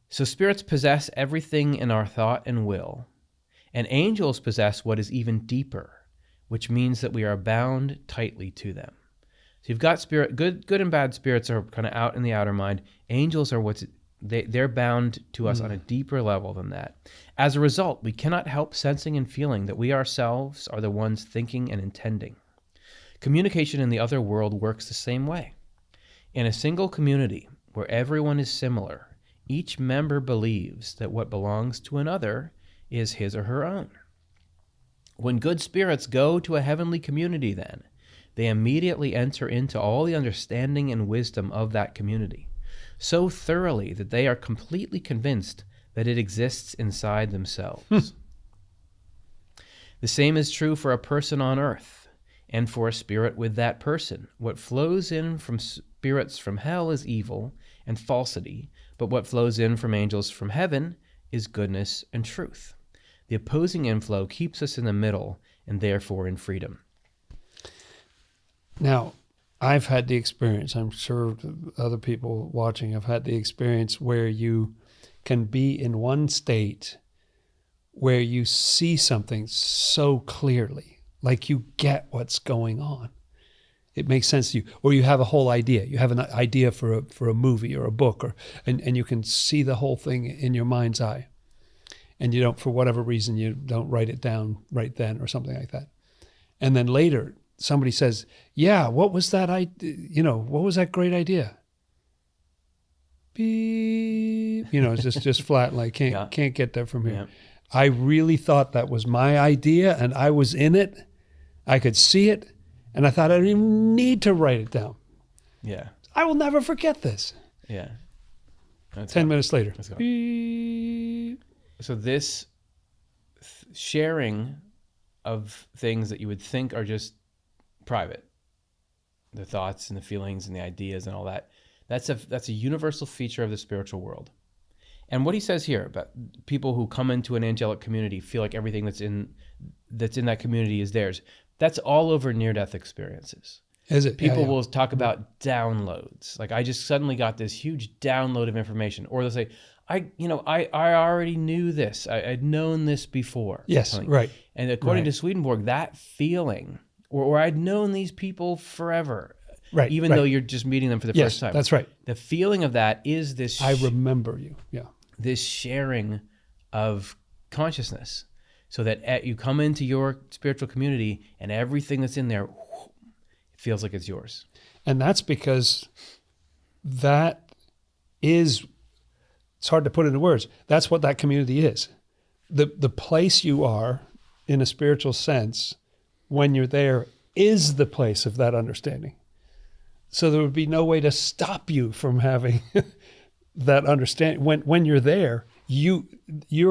So spirits possess everything in our thought and will, and angels possess what is even deeper, which means that we are bound tightly to them. So you've got good and bad spirits are kind of out in the outer mind. Angels are they're bound to us on a deeper level than that. As a result, we cannot help sensing and feeling that we ourselves are the ones thinking and intending. Communication in the other world works the same way. In a single community where everyone is similar, each member believes that what belongs to another is his or her own. When good spirits go to a heavenly community, then, they immediately enter into all the understanding and wisdom of that community, so thoroughly that they are completely convinced that it exists inside themselves. The same is true for a person on earth, and for a spirit with that person. What flows in from spirits from hell is evil and falsity, but what flows in from angels from heaven is goodness and truth. The opposing inflow keeps us in the middle and therefore in freedom. Now, I've had the experience, I'm sure other people watching have had the experience where you can be in one state where you see something so clearly, like you get what's going on. It makes sense to you. Or you have a whole idea. You have an idea for a movie or a book, and you can see the whole thing in your mind's eye. And you don't, for whatever reason, you don't write it down right then or something like that. And then later, somebody says, yeah, what was that what was that great idea? Beep. It's just flat, like can't get there from here. Yeah. I really thought that was my idea, and I was in it. I could see it, and I thought I didn't even need to write it down. Yeah. I will never forget this. Yeah. 10 minutes later. Let's go. Beep. So this sharing of things that you would think are just private, the thoughts and the feelings and the ideas and all that, that's a universal feature of the spiritual world. And what he says here about people who come into an angelic community feel like everything that's in that community is theirs, that's all over near-death experiences. Is it? People will talk about downloads. Like, I just suddenly got this huge download of information. Or they'll say, I already knew this. I'd known this before. Yes, right. And according to Swedenborg, that feeling, or I'd known these people forever, right? Even though you're just meeting them for the first time. That's right. The feeling of that is this. I remember you. Yeah. This sharing of consciousness, so that you come into your spiritual community and everything that's in there, it feels like it's yours. And that's because it's hard to put into words. That's what that community is. The place you are in a spiritual sense when you're there is the place of that understanding. So there would be no way to stop you from having that understanding. When you're there, you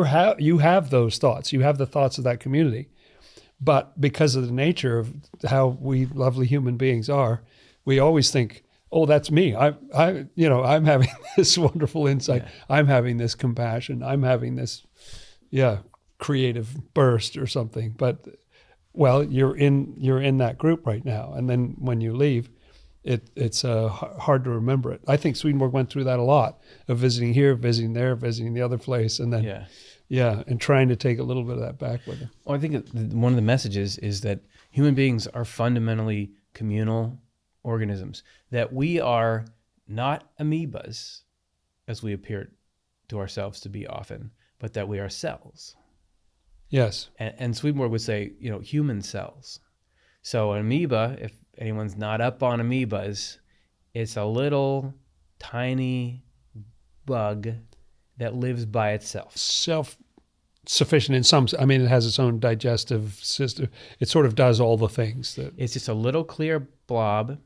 have those thoughts. You have the thoughts of that community. But because of the nature of how we lovely human beings are, we always think, oh, that's me. I'm having this wonderful insight. Yeah. I'm having this compassion. I'm having this, creative burst or something. But, well, you're in that group right now. And then when you leave, it's hard to remember it. I think Swedenborg went through that a lot, of visiting here, visiting there, visiting the other place, and then and trying to take a little bit of that back with him. Well, I think one of the messages is that human beings are fundamentally communal organisms, that we are not amoebas, as we appear to ourselves to be often, but that we are cells. Yes. And Swedenborg would say, human cells. So an amoeba, if anyone's not up on amoebas, it's a little tiny bug that lives by itself. Self-sufficient in some, I mean, it has its own digestive system. It sort of does all the things that. It's just a little clear blob.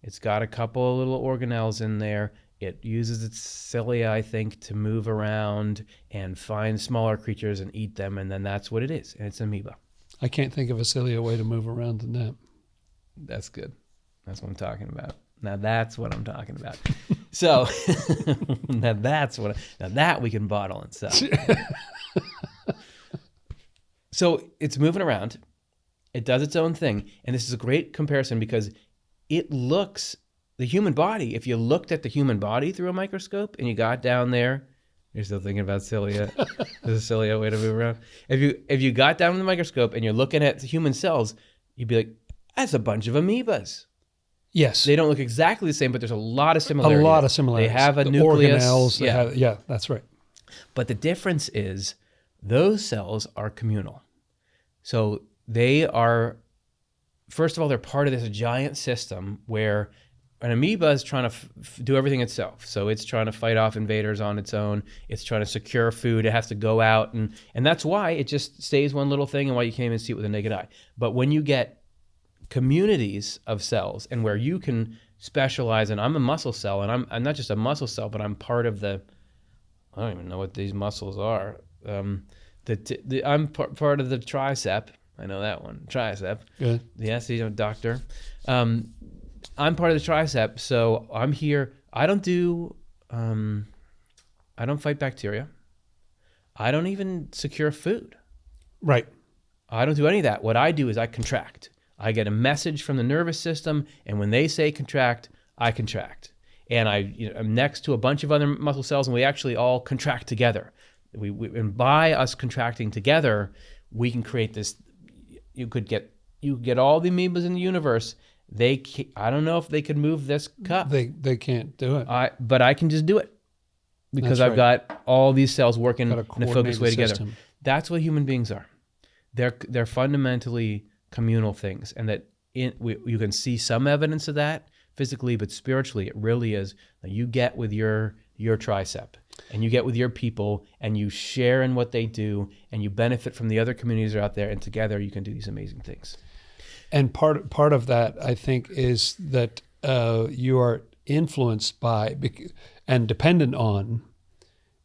It's got a couple of little organelles in there. It uses its cilia, I think, to move around and find smaller creatures and eat them, and then that's what it is. And it's an amoeba. I can't think of a sillier way to move around than that. That's good. That's what I'm talking about. Now that's what I'm talking about. So now that we can bottle and sell. So it's moving around. It does its own thing. And this is a great comparison because it looks, the human body, if you looked at the human body through a microscope and you got down there, you're still thinking about cilia. There's a cilia way to move around. If you got down in the microscope and you're looking at human cells, you'd be like, that's a bunch of amoebas. Yes. They don't look exactly the same, but there's a lot of similarities. A lot of similarities. They have a the nucleus. Organelles, yeah, that's right. But the difference is those cells are communal. So they are, first of all, they're part of this giant system where an amoeba is trying to do everything itself. So it's trying to fight off invaders on its own. It's trying to secure food. It has to go out. And that's why it just stays one little thing and why you can't even see it with a naked eye. But when you get communities of cells and where you can specialize, and I'm a muscle cell, and I'm not just a muscle cell, but I'm part of the, I don't even know what these muscles are. I'm part of the tricep. I know that one, tricep. Good. Yes, he's a doctor. I'm part of the tricep, so I'm here. I don't fight bacteria. I don't even secure food. Right. I don't do any of that. What I do is I contract. I get a message from the nervous system, and when they say contract, I contract. And I'm next to a bunch of other muscle cells, and we actually all contract together. And by us contracting together, we can create this. You get all the amoebas in the universe. I don't know if they could move this cup. They can't do it. But I can just do it because I've got all these cells working in a focused way together. System. That's what human beings are. They're fundamentally communal things, and that you can see some evidence of that physically, but spiritually, it really is. You get with your tricep, and you get with your people, and you share in what they do, and you benefit from the other communities that are out there, and together you can do these amazing things. And part of that, I think, is that you are influenced by and dependent on,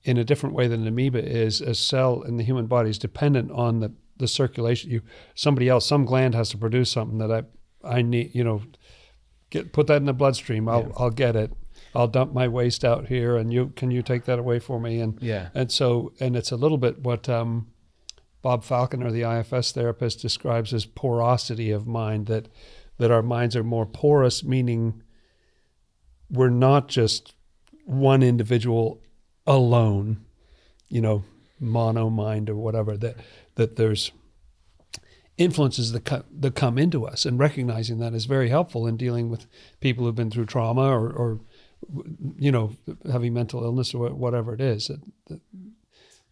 in a different way than an amoeba is, a cell in the human body is dependent on the circulation. Some gland has to produce something that I need, put that in the bloodstream. I'll get it. I'll dump my waste out here, and can you take that away for me? And it's a little bit what Bob Falconer, the IFS therapist, describes as porosity of mind, that our minds are more porous, meaning we're not just one individual alone, mono mind or whatever, that there's influences that come into us, and recognizing that is very helpful in dealing with people who've been through trauma or having mental illness or whatever it is.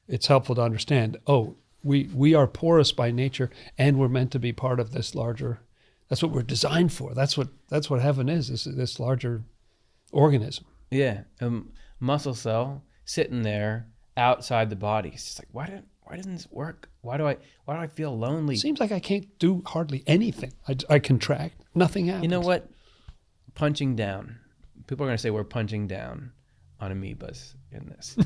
It's helpful to understand, we are porous by nature, and we're meant to be part of this larger. That's what we're designed for. That's what heaven is. This larger organism. Yeah, muscle cell sitting there outside the body. It's just like, why doesn't this work? Why do I feel lonely? Seems like I can't do hardly anything. I contract. Nothing happens. You know what? Punching down. People are going to say we're punching down on amoebas in this.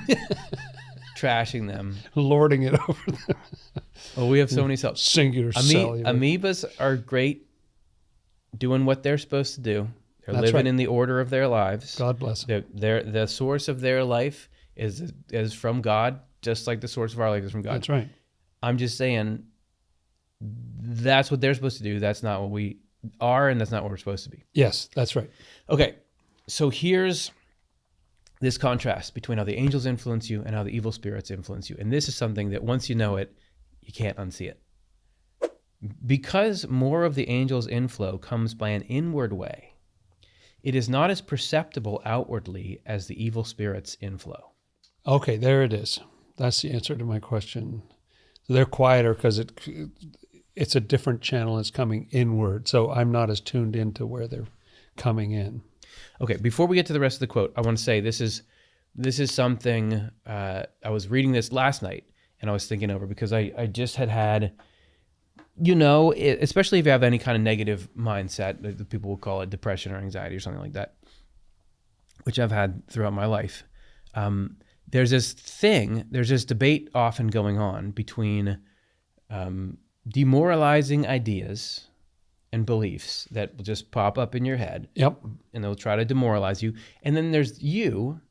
Trashing them. Lording it over them. Oh, we have so many cells. Singular cellular. Amoebas are great doing what they're supposed to do. They're living in the order of their lives. God bless them. The source of their life is from God, just like the source of our life is from God. That's right. I'm just saying that's what they're supposed to do. That's not what we are, and that's not what we're supposed to be. Yes, that's right. Okay, so here's this contrast between how the angels influence you and how the evil spirits influence you. And this is something that once you know it, you can't unsee it. Because more of the angels' inflow comes by an inward way, it is not as perceptible outwardly as the evil spirits' inflow. Okay, there it is. That's the answer to my question. So they're quieter because it's a different channel. It's coming inward. So I'm not as tuned into where they're coming in. Okay, before we get to the rest of the quote, I want to say this is something, I was reading this last night and I was thinking over, because I just had, especially if you have any kind of negative mindset, the people will call it depression or anxiety or something like that, which I've had throughout my life. There's this debate often going on between demoralizing ideas and beliefs that will just pop up in your head. Yep. And they'll try to demoralize you. And then there's you,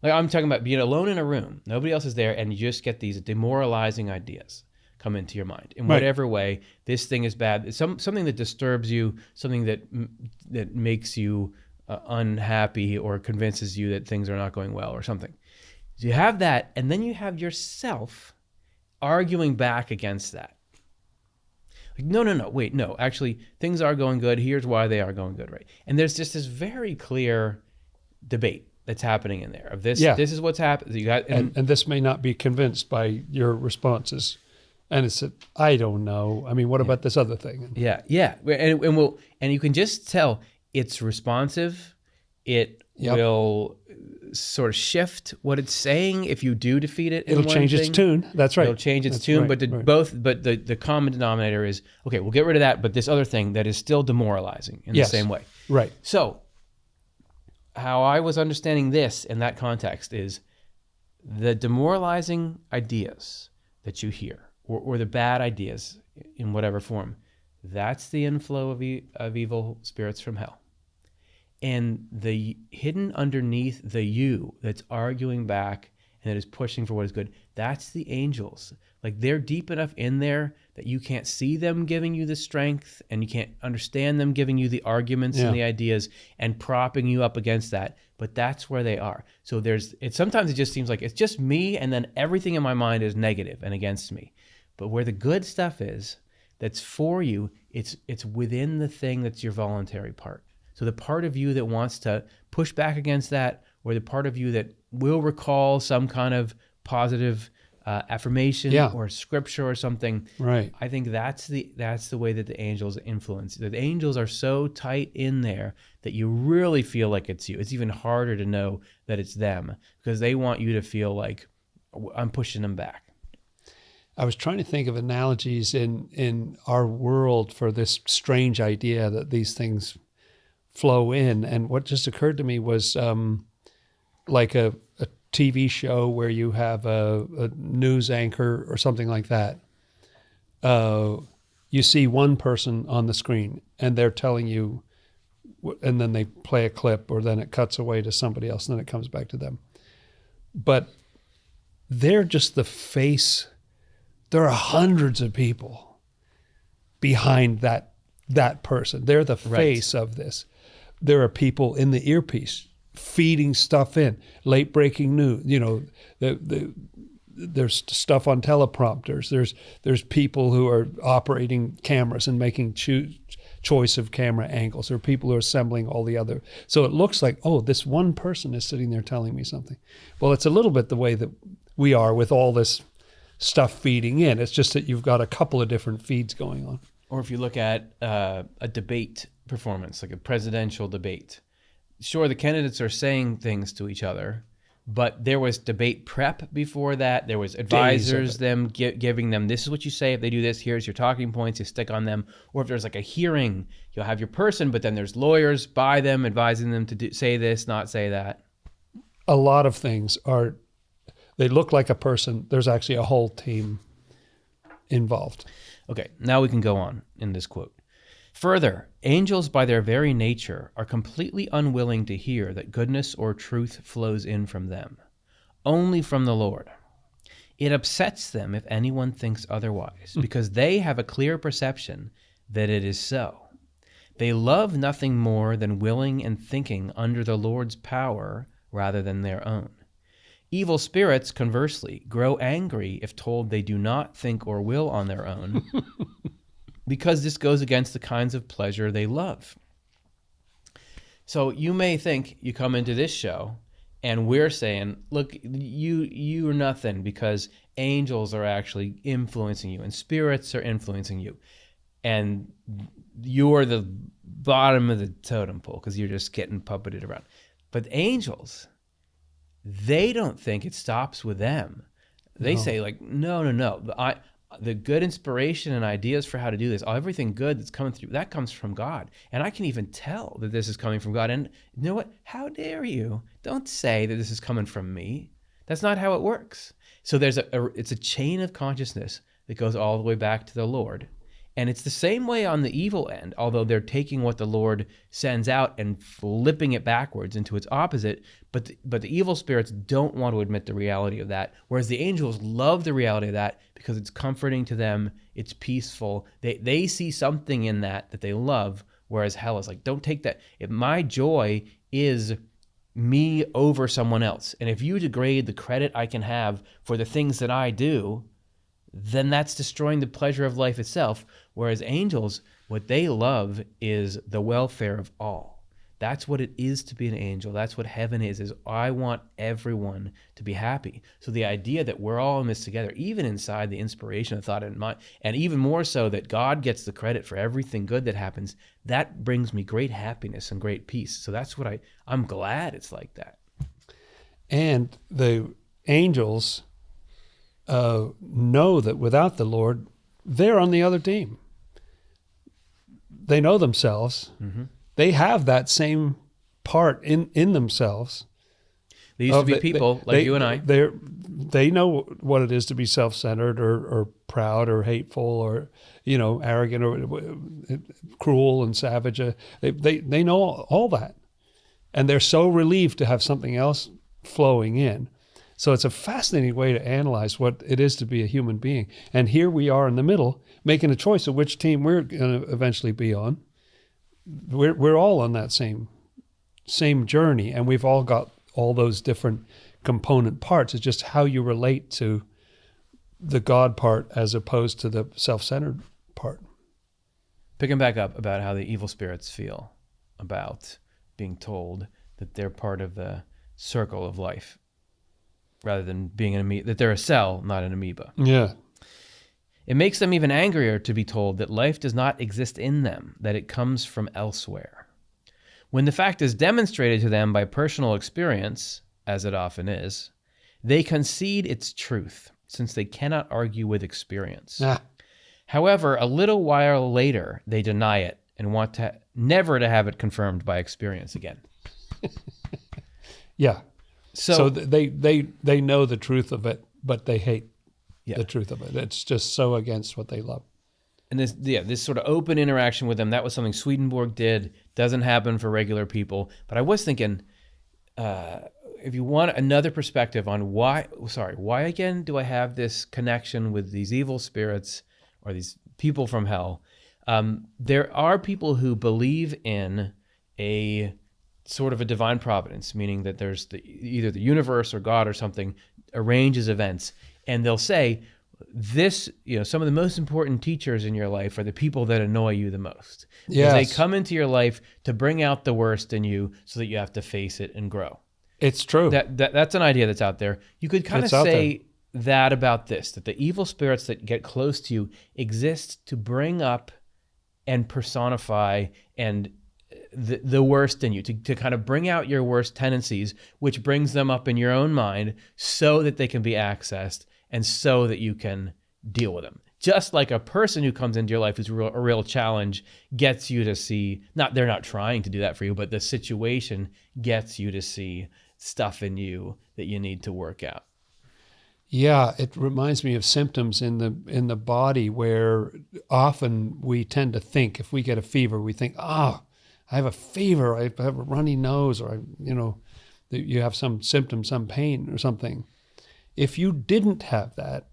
like I'm talking about being alone in a room, nobody else is there, and you just get these demoralizing ideas come into your mind in whatever way. This thing is bad. It's something that disturbs you, something that makes you unhappy or convinces you that things are not going well or something. So you have that, and then you have yourself arguing back against that. Like, no, wait, no, actually, things are going good. Here's why they are going good, right? And there's just this very clear debate that's happening in there of this. Yeah. This is what's happened. You got, and this may not be convinced by your responses. And it's, I don't know. I mean, what about this other thing? Yeah. And you can just tell it's responsive. It will sort of shift what it's saying if you do defeat it. It'll change its tune. That's right. It'll change its tune, right, but the common denominator is, okay, we'll get rid of that, but this other thing that is still demoralizing in the same way. Right. So how I was understanding this in that context is the demoralizing ideas that you hear, or the bad ideas in whatever form, that's the inflow of evil spirits from hell. And the hidden underneath the you that's arguing back and that is pushing for what is good, that's the angels. Like, they're deep enough in there that you can't see them giving you the strength, and you can't understand them giving you the arguments and the ideas and propping you up against that. But that's where they are. So sometimes it just seems like it's just me, and then everything in my mind is negative and against me. But where the good stuff is, that's for you, it's within the thing that's your voluntary part. So the part of you that wants to push back against that, or the part of you that will recall some kind of positive affirmation or scripture or something, right? I think that's the way that the angels influence. The angels are so tight in there that you really feel like it's you. It's even harder to know that it's them, because they want you to feel like I'm pushing them back. I was trying to think of analogies in our world for this strange idea that these things flow in, and what just occurred to me was like a TV show where you have a news anchor or something like that. You see one person on the screen and they're telling you, and then they play a clip, or then it cuts away to somebody else and then it comes back to them. But they're just the face. There are hundreds of people behind that person. They're the face of this. There are people in the earpiece feeding stuff in, late breaking news. There's stuff on teleprompters. There's people who are operating cameras and making choice of camera angles. There are people who are assembling all the other. So it looks like, oh, this one person is sitting there telling me something. Well, it's a little bit the way that we are with all this stuff feeding in. It's just that you've got a couple of different feeds going on. Or if you look at a debate performance, like a presidential debate, sure, the candidates are saying things to each other, but there was debate prep before that. There was advisors, them giving them, this is what you say if they do this, here's your talking points, you stick on them. Or if there's like a hearing, you'll have your person, but then there's lawyers by them advising them to say this, not say that. A lot of things they look like a person. There's actually a whole team involved. Okay, now we can go on in this quote. Further, angels by their very nature are completely unwilling to hear that goodness or truth flows in from them, only from the Lord. It upsets them if anyone thinks otherwise, because they have a clear perception that it is so. They love nothing more than willing and thinking under the Lord's power rather than their own. Evil spirits, conversely, grow angry if told they do not think or will on their own, because this goes against the kinds of pleasure they love. So you may think you come into this show and we're saying, look, you are nothing because angels are actually influencing you and spirits are influencing you. and you're the bottom of the totem pole because you're just getting puppeted around. But angels, they don't think it stops with them. They say like, no. The good inspiration and ideas for how to do this, everything good that's coming through, that comes from God. And I can even tell that this is coming from God. And you know what? How dare you? Don't say that this is coming from me. That's not how it works. So it's a chain of consciousness that goes all the way back to the Lord. And it's the same way on the evil end, although they're taking what the Lord sends out and flipping it backwards into its opposite. But the evil spirits don't want to admit the reality of that, whereas the angels love the reality of that because it's comforting to them, it's peaceful. They see something in that they love, whereas hell is like, don't take that. If my joy is me over someone else, and if you degrade the credit I can have for the things that I do, then that's destroying the pleasure of life itself. Whereas angels, what they love is the welfare of all. That's what it is to be an angel. That's what heaven is I want everyone to be happy. So the idea that we're all in this together, even inside the inspiration of thought and mind, and even more so that God gets the credit for everything good that happens, that brings me great happiness and great peace. So that's what I'm glad it's like that. And the angels know that without the Lord, they're on the other team. They know themselves. Mm-hmm. They have that same part in themselves. They used to be people like you and I. They know what it is to be self-centered or proud or hateful or arrogant or cruel and savage. They know all that, and they're so relieved to have something else flowing in. So it's a fascinating way to analyze what it is to be a human being. And here we are in the middle, making a choice of which team we're going to eventually be on. We're all on that same journey, and we've all got all those different component parts. It's just how you relate to the God part as opposed to the self-centered part. Picking back up about how the evil spirits feel about being told that they're part of the circle of life, rather than being an amoeba, that they're a cell, not an amoeba. Yeah. It makes them even angrier to be told that life does not exist in them, that it comes from elsewhere. When the fact is demonstrated to them by personal experience, as it often is, they concede its truth, since they cannot argue with experience. However, a little while later, they deny it and want never to have it confirmed by experience again. Yeah. So they know the truth of it, but they hate the truth of it. It's just so against what they love. And this sort of open interaction with them, that was something Swedenborg did. Doesn't happen for regular people. But I was thinking, if you want another perspective on why again do I have this connection with these evil spirits or these people from hell? There are people who believe in a sort of a divine providence, meaning that there's either the universe or God or something arranges events, and they'll say this, some of the most important teachers in your life are the people that annoy you the most. Yes. They come into your life to bring out the worst in you so that you have to face it and grow. It's true. That's an idea that's out there. You could kind of say that about this, that the evil spirits that get close to you exist to bring up and personify and the worst in you, to kind of bring out your worst tendencies, which brings them up in your own mind so that they can be accessed and so that you can deal with them. Just like a person who comes into your life who's a real challenge gets you to see, they're not trying to do that for you, but the situation gets you to see stuff in you that you need to work out. Yeah, it reminds me of symptoms in the body where often we tend to think, if we get a fever, we think, I have a fever, I have a runny nose, or you have some symptom, some pain or something. If you didn't have that,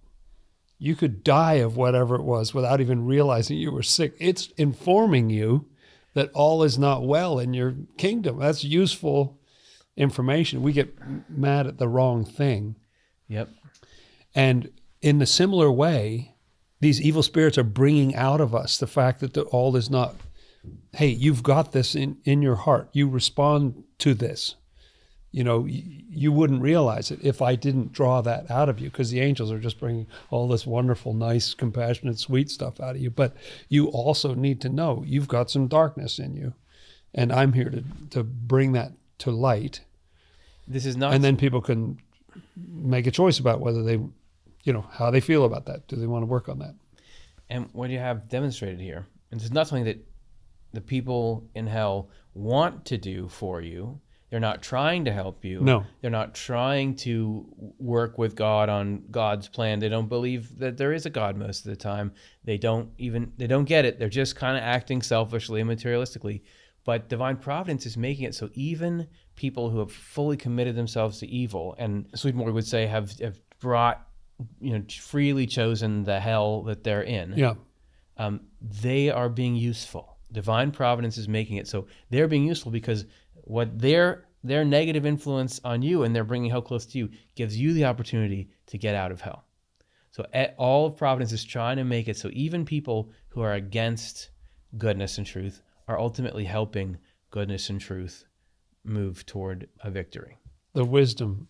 you could die of whatever it was without even realizing you were sick. It's informing you that all is not well in your kingdom. That's useful information. We get mad at the wrong thing. Yep. And in a similar way, these evil spirits are bringing out of us the fact that all is not, hey, you've got this in your heart. You respond to this. you wouldn't realize it if I didn't draw that out of you, because the angels are just bringing all this wonderful, nice, compassionate, sweet stuff out of you. But you also need to know you've got some darkness in you, and I'm here to bring that to light. This is not, and then people can make a choice about whether they, how they feel about that. Do they want to work on that? And what you have demonstrated here, and this is not something that the people in hell want to do for you. They're not trying to help you. No. They're not trying to work with God on God's plan. They don't believe that there is a God most of the time. They don't get it. They're just kind of acting selfishly and materialistically. But divine providence is making it so even people who have fully committed themselves to evil, and Swedenborg would say have brought, freely chosen the hell that they're in. Yeah. They are being useful. Divine providence is making it so they're being useful, because what their negative influence on you, and they're bringing hell close to you, gives you the opportunity to get out of hell. So all of providence is trying to make it so even people who are against goodness and truth are ultimately helping goodness and truth move toward a victory. The wisdom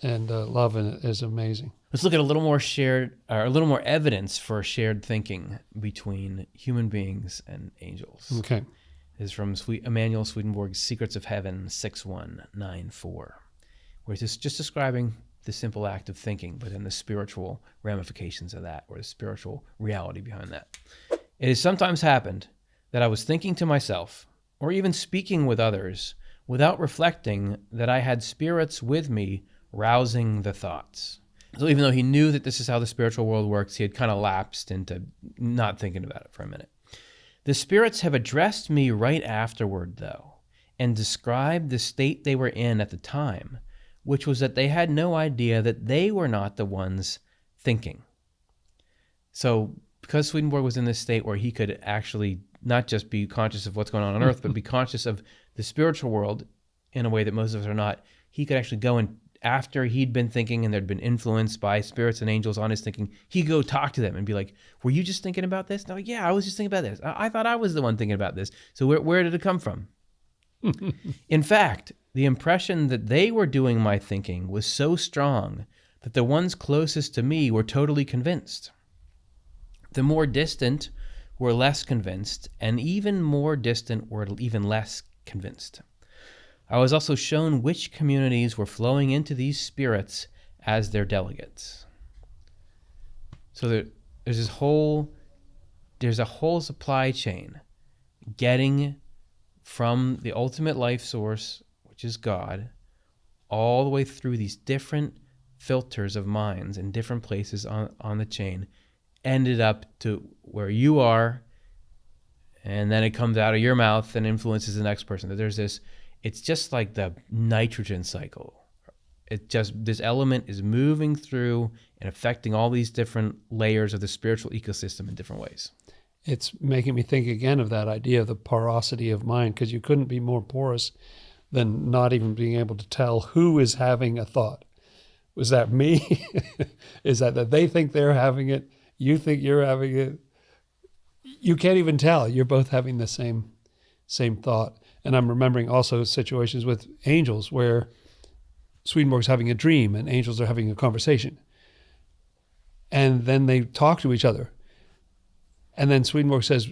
and love in it is amazing. Let's look at a little more evidence for shared thinking between human beings and angels. Okay. This is from Emanuel Swedenborg's Secrets of Heaven 6194, where he's just describing the simple act of thinking, but then the spiritual ramifications of that, or the spiritual reality behind that. It has sometimes happened that I was thinking to myself, or even speaking with others, without reflecting that I had spirits with me rousing the thoughts. So even though he knew that this is how the spiritual world works, he had kind of lapsed into not thinking about it for a minute. The spirits have addressed me right afterward, though, and described the state they were in at the time, which was that they had no idea that they were not the ones thinking. So because Swedenborg was in this state where he could actually not just be conscious of what's going on earth, but be conscious of the spiritual world in a way that most of us are not, he could actually go and, after he'd been thinking and there'd been influence by spirits and angels on his thinking, he'd go talk to them and be like, were you just thinking about this? No, yeah, I was just thinking about this. I thought I was the one thinking about this. So where did it come from? In fact, the impression that they were doing my thinking was so strong that the ones closest to me were totally convinced. The more distant were less convinced, and even more distant were even less convinced. I was also shown which communities were flowing into these spirits as their delegates. So there's a whole supply chain getting from the ultimate life source, which is God, all the way through these different filters of minds in different places on the chain, ended up to where you are, and then it comes out of your mouth and influences the next person. That there's this, it's just like the nitrogen cycle. This element is moving through and affecting all these different layers of the spiritual ecosystem in different ways. It's making me think again of that idea of the porosity of mind, because you couldn't be more porous than not even being able to tell who is having a thought. Was that me? Is that they think they're having it? You think you're having it? You can't even tell. You're both having the same thought. And I'm remembering also situations with angels where Swedenborg's having a dream and angels are having a conversation. And then they talk to each other. And then Swedenborg says,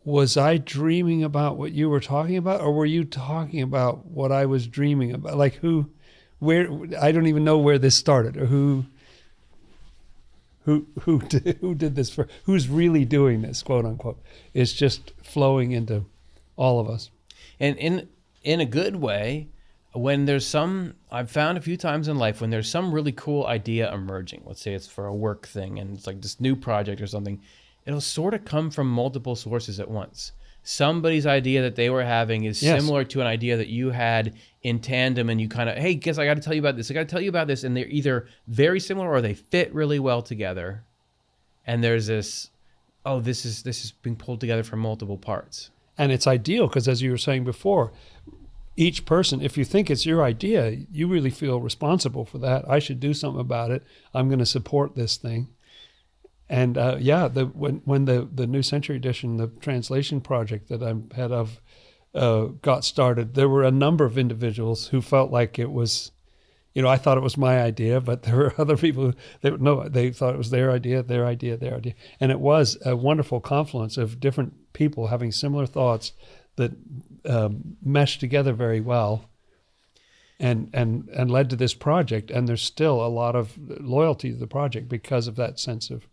was I dreaming about what you were talking about, or were you talking about what I was dreaming about? Like where, I don't even know where this started, or who did this for, who's really doing this, quote unquote. It's just flowing into all of us. And in a good way, when there's I've found a few times in life when there's some really cool idea emerging, let's say it's for a work thing and it's like this new project or something, it'll sort of come from multiple sources at once. Somebody's idea that they were having is similar to an idea that you had in tandem, and you kind of, hey, guess I got to tell you about this. I got to tell you about this. And they're either very similar or they fit really well together. And there's this, oh, this is being pulled together from multiple parts. And it's ideal because, as you were saying before, each person, if you think it's your idea, you really feel responsible for that. I should do something about it. I'm going to support this thing. And when the New Century Edition, the translation project that I'm head of, got started, there were a number of individuals who felt like it was, I thought it was my idea, but there were other people they thought it was their idea. And it was a wonderful confluence of different people having similar thoughts that meshed together very well and led to this project. And there's still a lot of loyalty to the project because of that sense of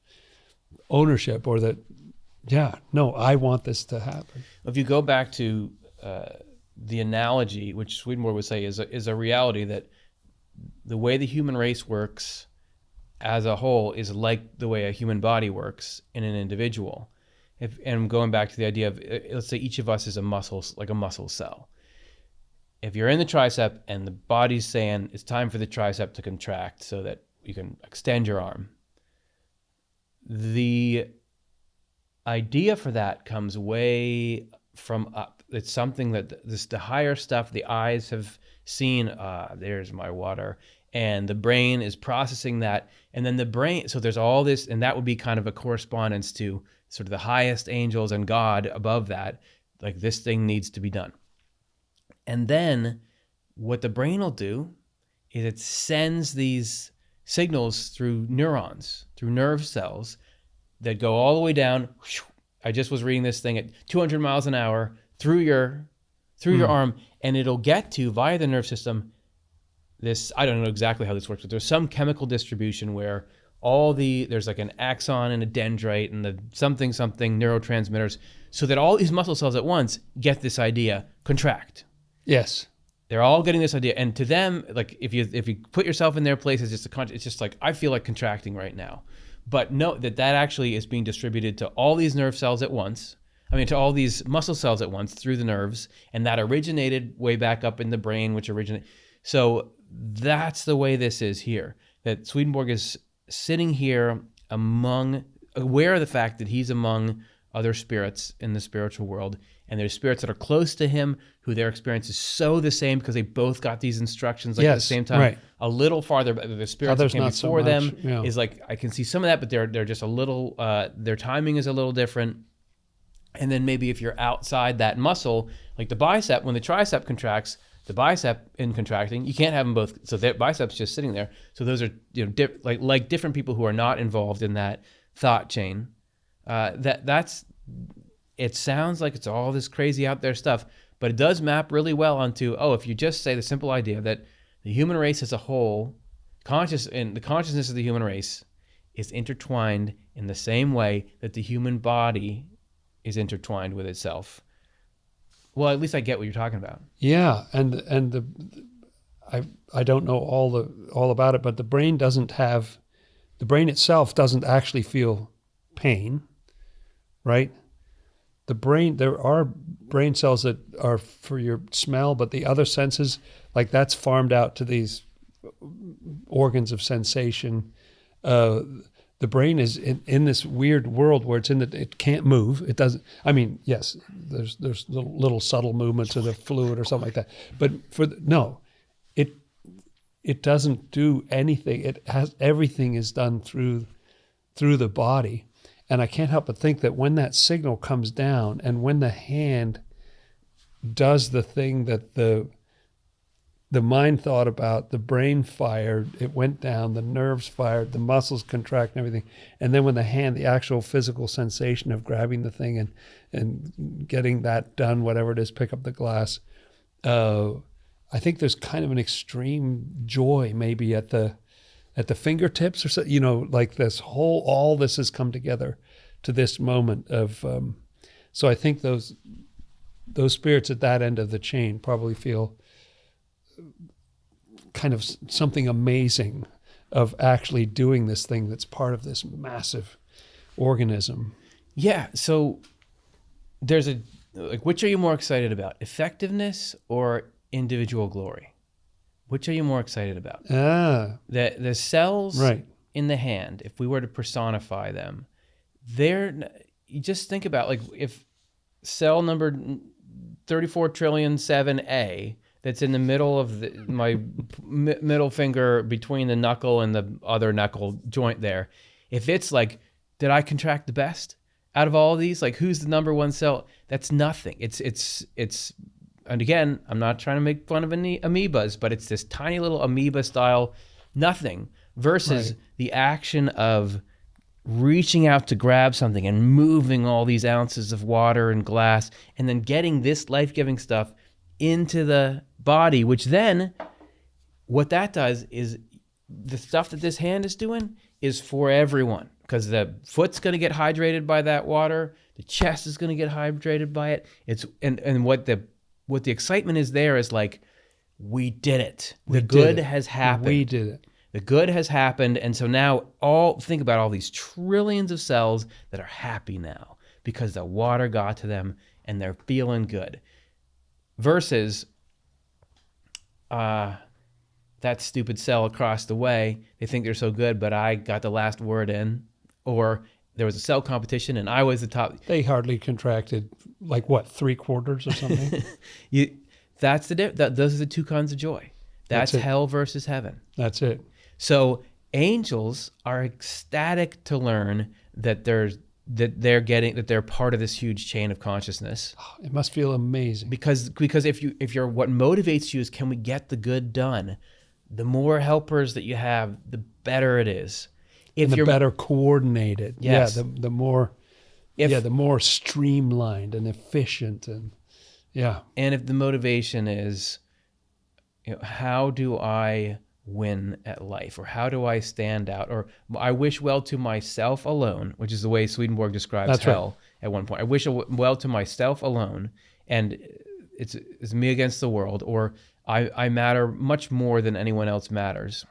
ownership, or that, I want this to happen. If you go back to the analogy, which Swedenborg would say is a reality, that the way the human race works as a whole is like the way a human body works in an individual. And going back to the idea of, let's say each of us is a muscle, like a muscle cell. If you're in the tricep and the body's saying it's time for the tricep to contract so that you can extend your arm, the idea for that comes way from up. It's something that the higher stuff, the eyes have seen, there's my water, and the brain is processing that. And then the brain, so there's all this, and that would be kind of a correspondence to sort of the highest angels and God above that, like this thing needs to be done. And then what the brain will do is it sends these signals through neurons, through nerve cells that go all the way down. I just was reading this thing at 200 miles an hour through your arm, and it'll get to, via the nerve system, this, I don't know exactly how this works, but there's some chemical distribution where there's like an axon and a dendrite and the something neurotransmitters, so that all these muscle cells at once get this idea, contract. Yes. They're all getting this idea. And to them, like if you put yourself in their place, it's just like, I feel like contracting right now. But note that actually is being distributed to all these nerve cells at once. To all these muscle cells at once through the nerves, and that originated way back up in the brain, So that's the way this is here. That Swedenborg is sitting here aware of the fact that he's among other spirits in the spiritual world, and there's spirits that are close to him who their experience is so the same because they both got these instructions at the same time. Right. A little farther, but the spirits that came before them is like, I can see some of that, but they're just a little, their timing is a little different. And then maybe if you're outside that muscle, like the bicep, when the tricep contracts, the bicep in contracting, you can't have them both. So that bicep's just sitting there. So those are like different people who are not involved in that thought chain. It sounds like it's all this crazy out there stuff, but it does map really well onto, if you just say the simple idea that the human race as a whole, the consciousness of the human race is intertwined in the same way that the human body is intertwined with itself. Well, at least I get what you're talking about. Yeah, and I don't know all about it, but the brain itself doesn't actually feel pain, right? There are brain cells that are for your smell, but the other senses, like that's farmed out to these organs of sensation. The brain is in this weird world where it can't move. It doesn't. Yes, there's little subtle movements of the fluid or something like that. But it doesn't do anything. Everything is done through the body, and I can't help but think that when that signal comes down, and when the hand does the thing that the mind thought about, the brain fired, it went down, the nerves fired, the muscles contract and everything. And then when the actual physical sensation of grabbing the thing and getting that done, whatever it is, pick up the glass, I think there's kind of an extreme joy maybe at the fingertips or so, like all this has come together to this moment of, so I think those spirits at that end of the chain probably feel kind of something amazing of actually doing this thing that's part of this massive organism. Yeah. So there's which are you more excited about, effectiveness or individual glory? Which are you more excited about? The cells in the hand, if we were to personify them, you just think about if cell number 34,000,000,007A that's in the middle of my middle finger between the knuckle and the other knuckle joint there, if it's like, did I contract the best? out of all of these, like who's the number one cell? That's nothing. It's and again, I'm not trying to make fun of any amoebas, but it's this tiny little amoeba style nothing versus the action of reaching out to grab something and moving all these ounces of water and glass and then getting this life-giving stuff into the body, which then what that does is the stuff that this hand is doing is for everyone, because the foot's going to get hydrated by that water, the chest is going to get hydrated by it. It's and what the excitement is there is like, we did it. The good has happened. We did it. The good has happened, and so now think about all these trillions of cells that are happy now because the water got to them and they're feeling good. Versus that stupid cell across the way, they think they're so good, but I got the last word in, or there was a cell competition and I was the top. They hardly contracted, like what, 3/4 or something? Those are the two kinds of joy. That's hell versus heaven. That's it. So angels are ecstatic to learn that they're part of this huge chain of consciousness. Oh, it must feel amazing. Because if you're what motivates you is, can we get the good done? The more helpers that you have, the better it is. If you're better coordinated. Yes. Yeah, the more streamlined and efficient and And if the motivation is, how do I win at life, or how do I stand out, or I wish well to myself alone, which is the way Swedenborg describes hell at one point. I wish well to myself alone, and it's me against the world, or I matter much more than anyone else matters.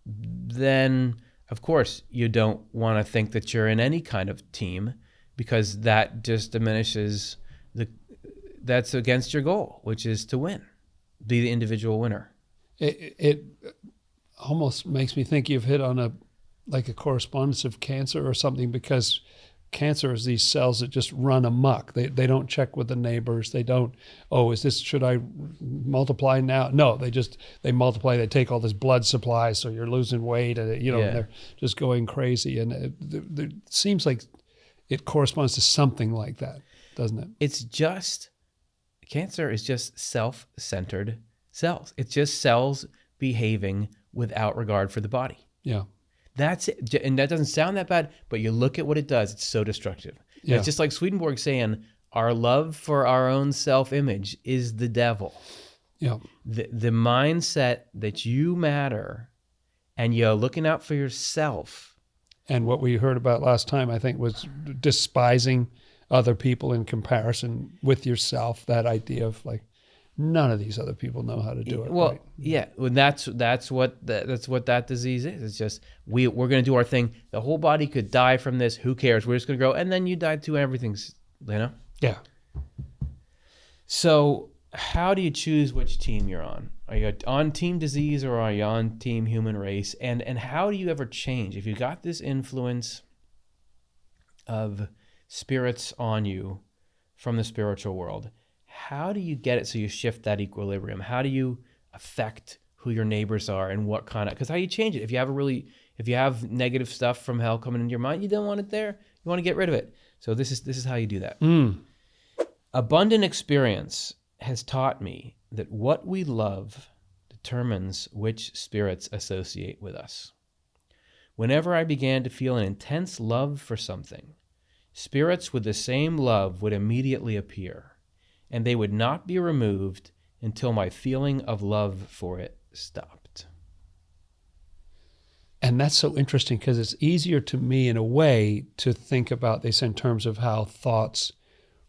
Then, of course, you don't want to think that you're in any kind of team, because that just diminishes that's against your goal, which is to win, be the individual winner. It almost makes me think you've hit on a correspondence of cancer or something, because cancer is these cells that just run amok. They don't check with the neighbors. They don't, should I multiply now? No, they multiply. They take all this blood supply, so you're losing weight, and and they're just going crazy. And it seems like it corresponds to something like that, doesn't it? Cancer is just self-centered cells. It's just cells behaving without regard for the body. Yeah. That's it. And that doesn't sound that bad, but you look at what it does, it's so destructive. Yeah. It's just like Swedenborg saying, our love for our own self-image is the devil. Yeah. The mindset that you matter and you're looking out for yourself. And what we heard about last time, I think, was despising other people in comparison with yourself. That idea of like, none of these other people know how to do it. Well, right. Yeah, well, that's what that disease is. It's just we're going to do our thing. The whole body could die from this. Who cares? We're just going to grow, and then you die too. Everything's Yeah. So how do you choose which team you're on? Are you on team disease or are you on team human race? And how do you ever change if you got this influence of spirits on you from the spiritual world? How do you get it so you shift that equilibrium? How do you affect who your neighbors are and what kind of, because how you change it? If you have negative stuff from hell coming into your mind, you don't want it there. You want to get rid of it. So this is how you do that. Abundant experience has taught me that what we love determines which spirits associate with us. Whenever I began to feel an intense love for something, spirits with the same love would immediately appear, and they would not be removed until my feeling of love for it stopped. And that's so interesting, because it's easier to me in a way to think about this in terms of how thoughts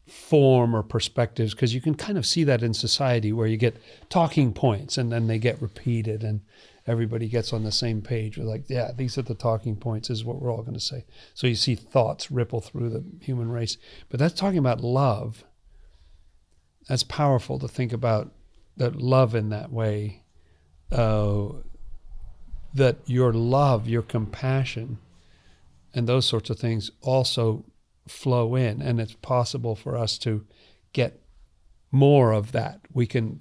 form or perspectives, because you can kind of see that in society where you get talking points and then they get repeated and everybody gets on the same page with like, yeah, these are the talking points, is what we're all going to say. So you see thoughts ripple through the human race. But that's talking about love. That's powerful to think about that love in that way, that your love, your compassion, and those sorts of things also flow in, and it's possible for us to get more of that. We can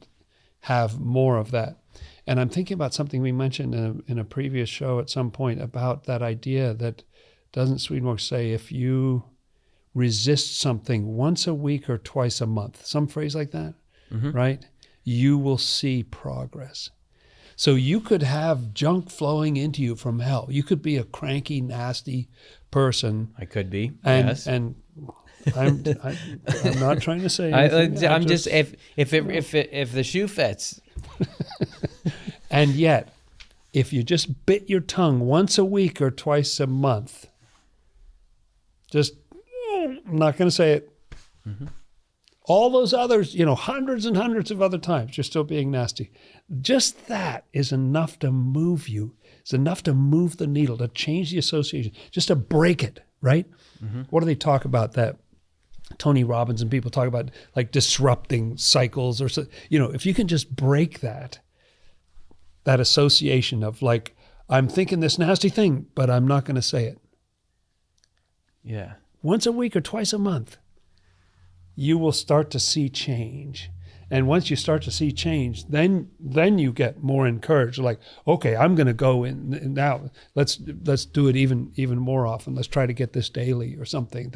have more of that. And I'm thinking about something we mentioned in a previous show at some point about that idea that, doesn't Swedenborg say, if you resist something once a week or twice a month, some phrase like that, right? You will see progress. So you could have junk flowing into you from hell. You could be a cranky, nasty person. I could be, And, yes. and I'm not trying to say anything. I'm just if the shoe fits. And yet, if you just bit your tongue once a week or twice a month, I'm not going to say it. All those others, hundreds and hundreds of other times, you're still being nasty. Just that is enough to move you. It's enough to move the needle, to change the association, just to break it, right? What do they talk about that? Tony Robbins and people talk about like disrupting cycles or so. If you can just break that association of like, I'm thinking this nasty thing, but I'm not going to say it. Yeah. Once a week or twice a month, you will start to see change. And once you start to see change, then you get more encouraged. Like, okay, I'm going to go in now. Let's do it even more often. Let's try to get this daily or something.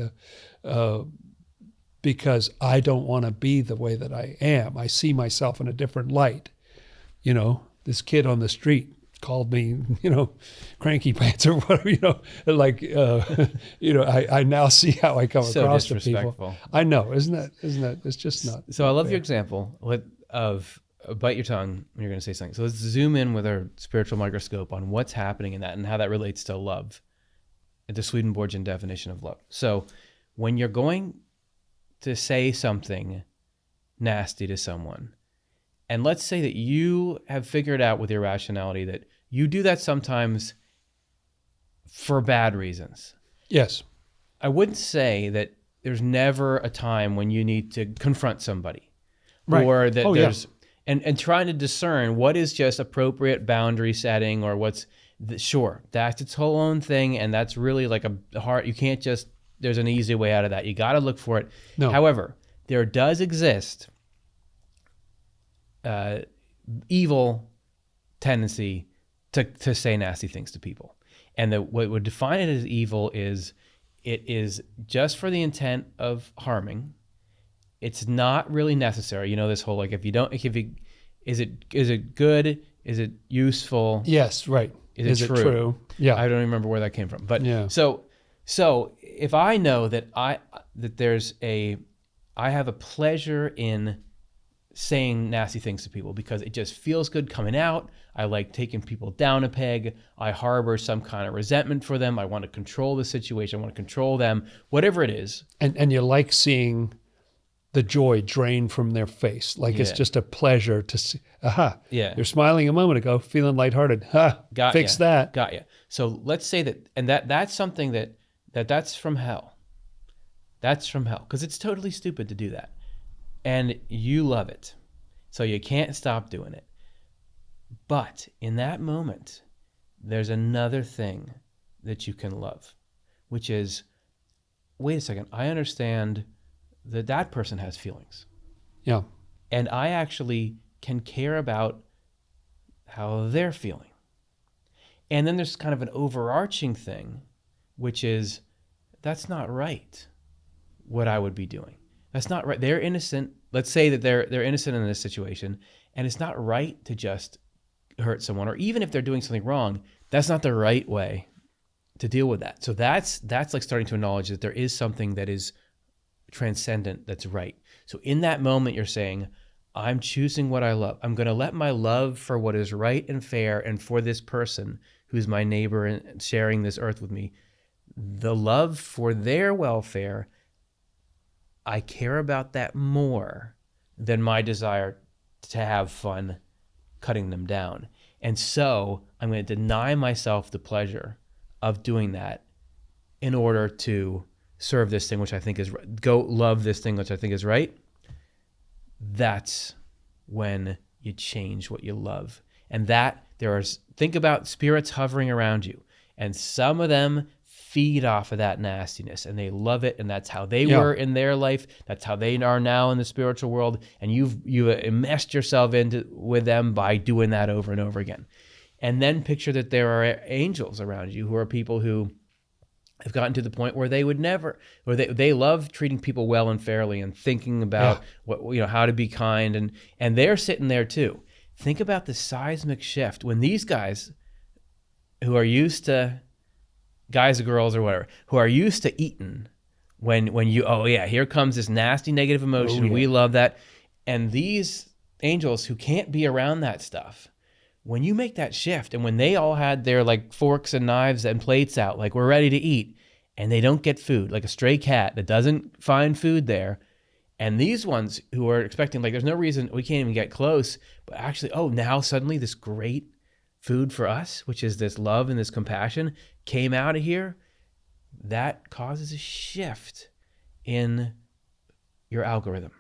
Because I don't want to be the way that I am. I see myself in a different light. This kid on the street called me, cranky pants or whatever, I now see how I come So across to disrespectful. people. I know, isn't that, it's just not. So I love fair. your example of bite your tongue when you're going to say something. So let's zoom in with our spiritual microscope on what's happening in that and how that relates to love, the Swedenborgian definition of love. So when you're going to say something nasty to someone, and let's say that you have figured out with your rationality that you do that sometimes for bad reasons. Yes. I wouldn't say that there's never a time when you need to confront somebody. Right. Or that there's, yeah. and trying to discern what is just appropriate boundary setting or what's, sure, that's its whole own thing. And that's really like a hard, you can't just, there's an easy way out of that. You got to look for it. No. However, there does exist evil tendency to say nasty things to people. And what would define it as evil is it is just for the intent of harming. It's not really necessary. This whole like is it good? Is it useful? Yes, right. Is it true? Yeah. I don't remember where that came from. But yeah. So if I know that I have a pleasure in saying nasty things to people because it just feels good coming out. I like taking people down a peg. I harbor some kind of resentment for them. I want to control the situation. I want to control them, whatever it is. And you like seeing the joy drain from their face. Like it's just a pleasure to see. Aha. Yeah. You're smiling a moment ago, feeling lighthearted. Fix that. Got you. So let's say that, and that's something that's from hell. That's from hell because it's totally stupid to do that. And you love it. So you can't stop doing it. But in that moment, there's another thing that you can love, which is, wait a second, I understand that person has feelings. Yeah. And I actually can care about how they're feeling. And then there's kind of an overarching thing, which is, that's not right, what I would be doing. That's not right. They're innocent. Let's say that they're innocent in this situation, and it's not right to just hurt someone, or even if they're doing something wrong, that's not the right way to deal with that. So that's like starting to acknowledge that there is something that is transcendent, that's right. So in that moment, you're saying, I'm choosing what I love. I'm going to let my love for what is right and fair, and for this person who's my neighbor and sharing this earth with me, the love for their welfare, I care about that more than my desire to have fun cutting them down. And so I'm going to deny myself the pleasure of doing that in order to serve this thing, which I think is right. Go love this thing, which I think is right. That's when you change what you love. And think about spirits hovering around you, and some of them feed off of that nastiness and they love it, and that's how they were in their life. That's how they are now in the spiritual world, and you've enmeshed yourself with them by doing that over and over again. And then picture that there are angels around you who are people who have gotten to the point where they would never, or they love treating people well and fairly and thinking about how to be kind, and they're sitting there too. Think about the seismic shift when these guys who are used to, guys or girls or whatever, who are used to eating, when you, here comes this nasty negative emotion, we love that. And these angels who can't be around that stuff, when you make that shift, and when they all had their like forks and knives and plates out, like we're ready to eat, and they don't get food, like a stray cat that doesn't find food there, and these ones who are expecting, like, there's no reason, we can't even get close, but actually, now suddenly this great food for us, which is this love and this compassion, came out of here, that causes a shift in your algorithm.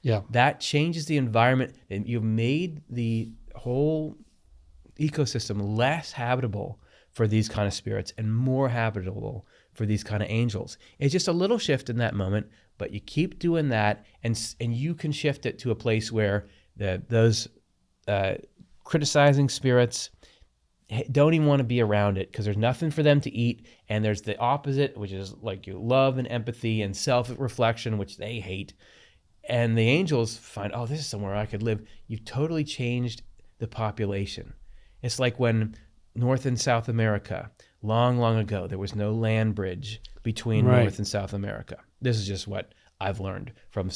Yeah. That changes the environment, and you've made the whole ecosystem less habitable for these kind of spirits and more habitable for these kind of angels. It's just a little shift in that moment, but you keep doing that, and you can shift it to a place where those criticizing spirits don't even want to be around it, because there's nothing for them to eat, and there's the opposite, which is like your love and empathy and self-reflection, which they hate. And the angels find, this is somewhere I could live. You've totally changed the population. It's like when North and South America, long, long ago, there was no land bridge between North and South America. This is just what I've learned from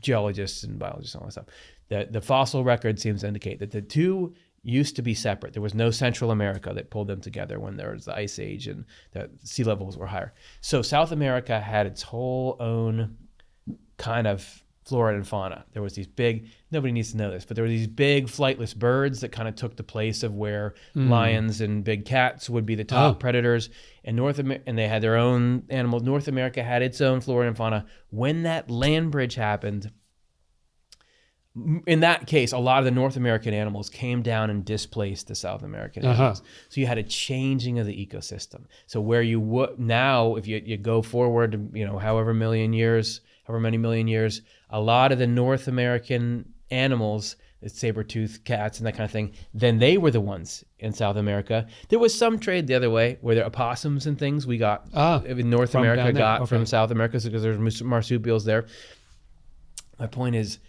geologists and biologists and all that stuff. The fossil record seems to indicate that the two used to be separate. There was no Central America that pulled them together when there was the Ice Age and the sea levels were higher. So South America had its whole own kind of flora and fauna. There was these big, nobody needs to know this, but there were these big flightless birds that kind of took the place of where lions and big cats would be the top predators. And and they had their own animals. North America had its own flora and fauna. When that land bridge happened, in that case, a lot of the North American animals came down and displaced the South American animals. So you had a changing of the ecosystem. So where you would now, if you go forward, however many million years, a lot of the North American animals, the saber-toothed cats and that kind of thing, then they were the ones in South America. There was some trade the other way, where there opossums and things we got in North America got from South America, because there's marsupials there. My point is,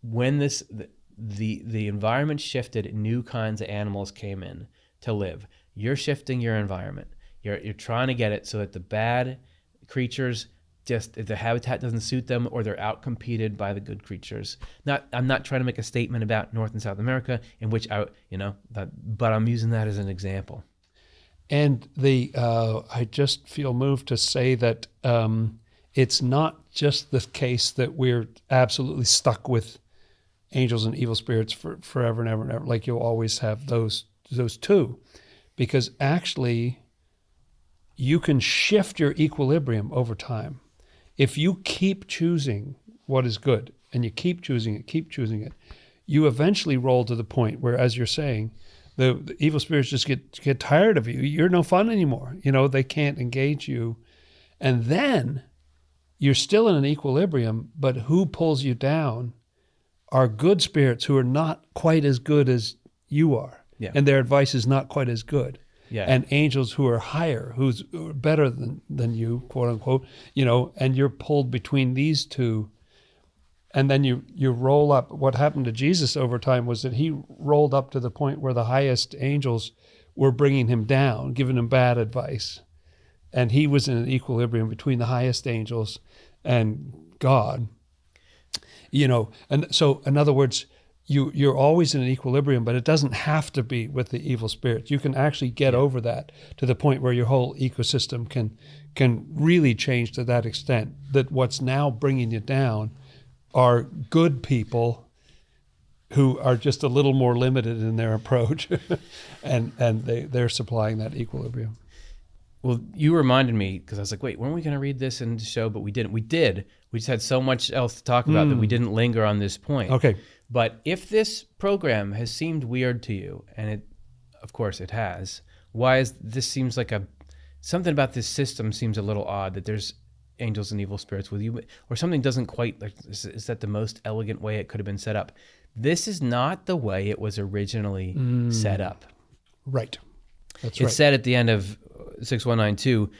when the environment shifted, new kinds of animals came in to live. You're shifting your environment. You're trying to get it so that the bad creatures, just if the habitat doesn't suit them, or they're outcompeted by the good creatures. I'm not trying to make a statement about North and South America, in which but I'm using that as an example. And I just feel moved to say that it's not just the case that we're absolutely stuck with angels and evil spirits for forever and ever and ever. Like, you'll always have those two, because actually you can shift your equilibrium over time. If you keep choosing what is good, and you keep choosing it, you eventually roll to the point where, as you're saying, the evil spirits just get tired of you. You're no fun anymore. They can't engage you. And then you're still in an equilibrium, but who pulls you down are good spirits who are not quite as good as you are. Yeah. And their advice is not quite as good. Yeah. And angels who are higher, who are better than you, quote unquote, and you're pulled between these two. And then you roll up. What happened to Jesus over time was that he rolled up to the point where the highest angels were bringing him down, giving him bad advice. And he was in an equilibrium between the highest angels and God. And so, in other words, you're always in an equilibrium, but it doesn't have to be with the evil spirits. You can actually get over that to the point where your whole ecosystem can really change to that extent, that what's now bringing you down are good people who are just a little more limited in their approach, and they're supplying that equilibrium. Well, you reminded me, because I was like, wait, weren't we going to read this in the show? But we didn't. We did. We just had so much else to talk about that we didn't linger on this point. Okay. But if this program has seemed weird to you, and it, of course it has, why is this seems like something about this system seems a little odd, that there's angels and evil spirits with you, or something doesn't quite, like, is that the most elegant way it could have been set up? This is not the way it was originally set up. Right. That's It right. said at the end of 6192,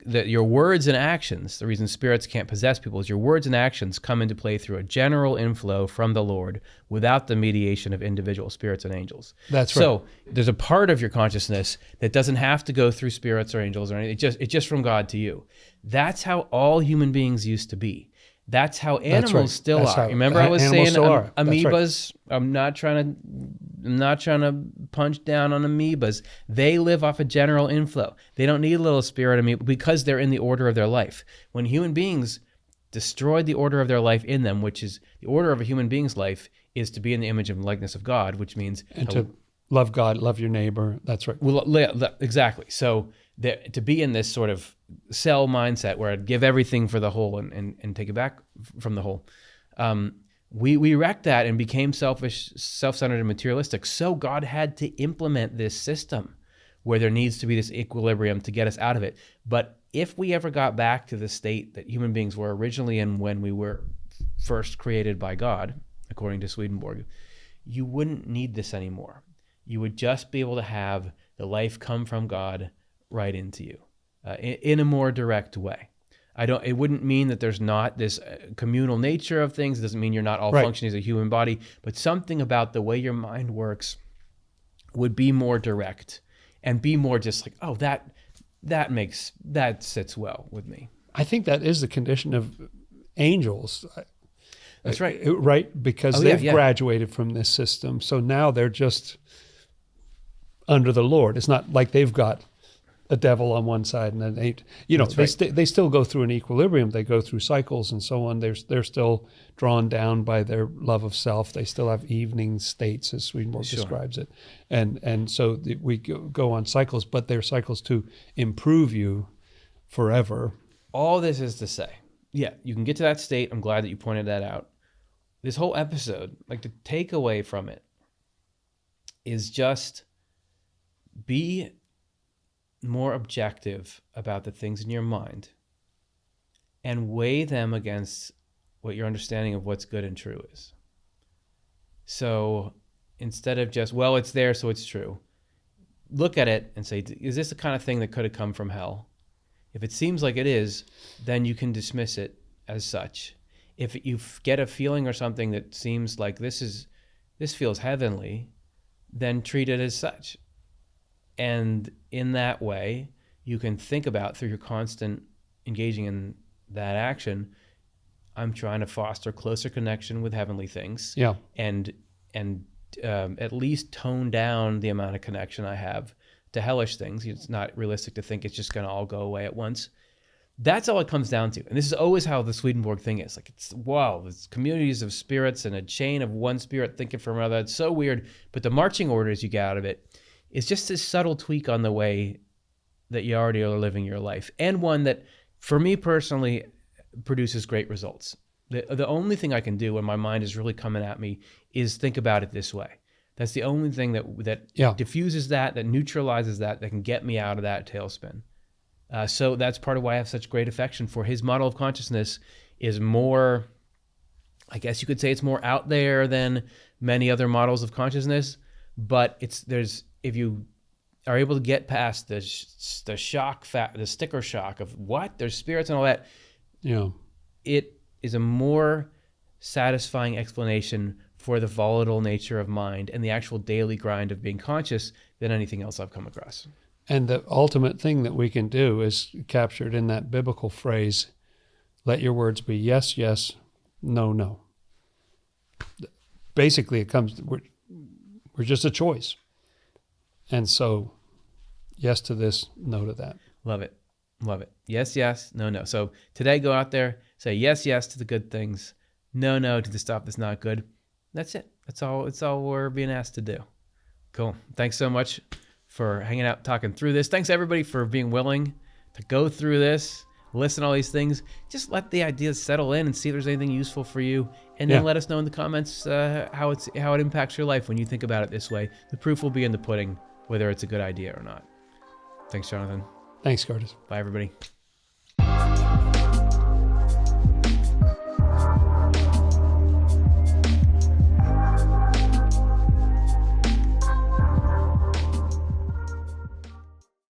that your words and actions, the reason spirits can't possess people is your words and actions come into play through a general inflow from the Lord without the mediation of individual spirits and angels. That's right. So there's a part of your consciousness that doesn't have to go through spirits or angels or anything. It's just from God to you. That's how all human beings used to be. That's how animals right. still That's are. how Remember, I was animals saying still are. That's right. amoebas. I'm not trying to punch down on amoebas. They live off a general inflow. They don't need a little spirit amoeba because they're in the order of their life. When human beings destroyed the order of their life in them, which is the order of a human being's life, is to be in the image and likeness of God, which means And to love God, love your neighbor. That's right. well, exactly. So to be in this sort of cell mindset where I'd give everything for the whole and take it back from the whole, we wrecked that and became selfish, self-centered, and materialistic. So God had to implement this system where there needs to be this equilibrium to get us out of it. But if we ever got back to the state that human beings were originally in when we were first created by God, according to Swedenborg, you wouldn't need this anymore. You would just be able to have the life come from God right into you in a more direct way. It wouldn't mean that there's not this communal nature of things. It doesn't mean you're not all functioning as a human body, but something about the way your mind works would be more direct and be more just like, oh, that sits well with me. I think that is the condition of angels. That's right. Right? Because they've graduated from this system. So now they're just under the Lord. It's not like they've got a devil on one side and an eight. They still go through an equilibrium. They go through cycles and so on. They're still drawn down by their love of self. They still have evening states, as Swedenborg describes it. And so we go on cycles, but they're cycles to improve you forever. All this is to say, you can get to that state. I'm glad that you pointed that out. This whole episode, like the takeaway from it is just be more objective about the things in your mind and weigh them against what your understanding of what's good and true is. So instead of just, well, it's there, so it's true, look at it and say, is this the kind of thing that could have come from hell? If it seems like it is, then you can dismiss it as such. If you get a feeling or something that seems like this feels heavenly, then treat it as such. And in that way, you can think about, through your constant engaging in that action, I'm trying to foster closer connection with heavenly things. Yeah. And at least tone down the amount of connection I have to hellish things. It's not realistic to think it's just going to all go away at once. That's all it comes down to. And this is always how the Swedenborg thing is. Like, it's communities of spirits and a chain of one spirit thinking from another. It's so weird. But the marching orders you get out of it is just this subtle tweak on the way that you already are living your life. And one that, for me personally, produces great results. The only thing I can do when my mind is really coming at me is think about it this way. That's the only thing that diffuses that neutralizes that can get me out of that tailspin. So that's part of why I have such great affection for his model of consciousness. Is more, I guess you could say, it's more out there than many other models of consciousness. But if you are able to get past the sticker shock of what there's spirits and all that, it is a more satisfying explanation for the volatile nature of mind and the actual daily grind of being conscious than anything else I've come across. And the ultimate thing that we can do is captured in that biblical phrase, let your words be yes, yes, no, no. Basically, we're just a choice. And so, yes to this, no to that. Love it. Love it. Yes, yes, no, no. So today, go out there, say yes, yes to the good things, no, no to the stuff that's not good. That's it. It's all we're being asked to do. Cool. Thanks so much for hanging out, talking through this. Thanks everybody for being willing to go through this, listen to all these things. Just let the ideas settle in and see if there's anything useful for you. And then let us know in the comments how it impacts your life when you think about it this way. The proof will be in the pudding, whether it's a good idea or not. Thanks, Jonathan. Thanks, Curtis. Bye, everybody.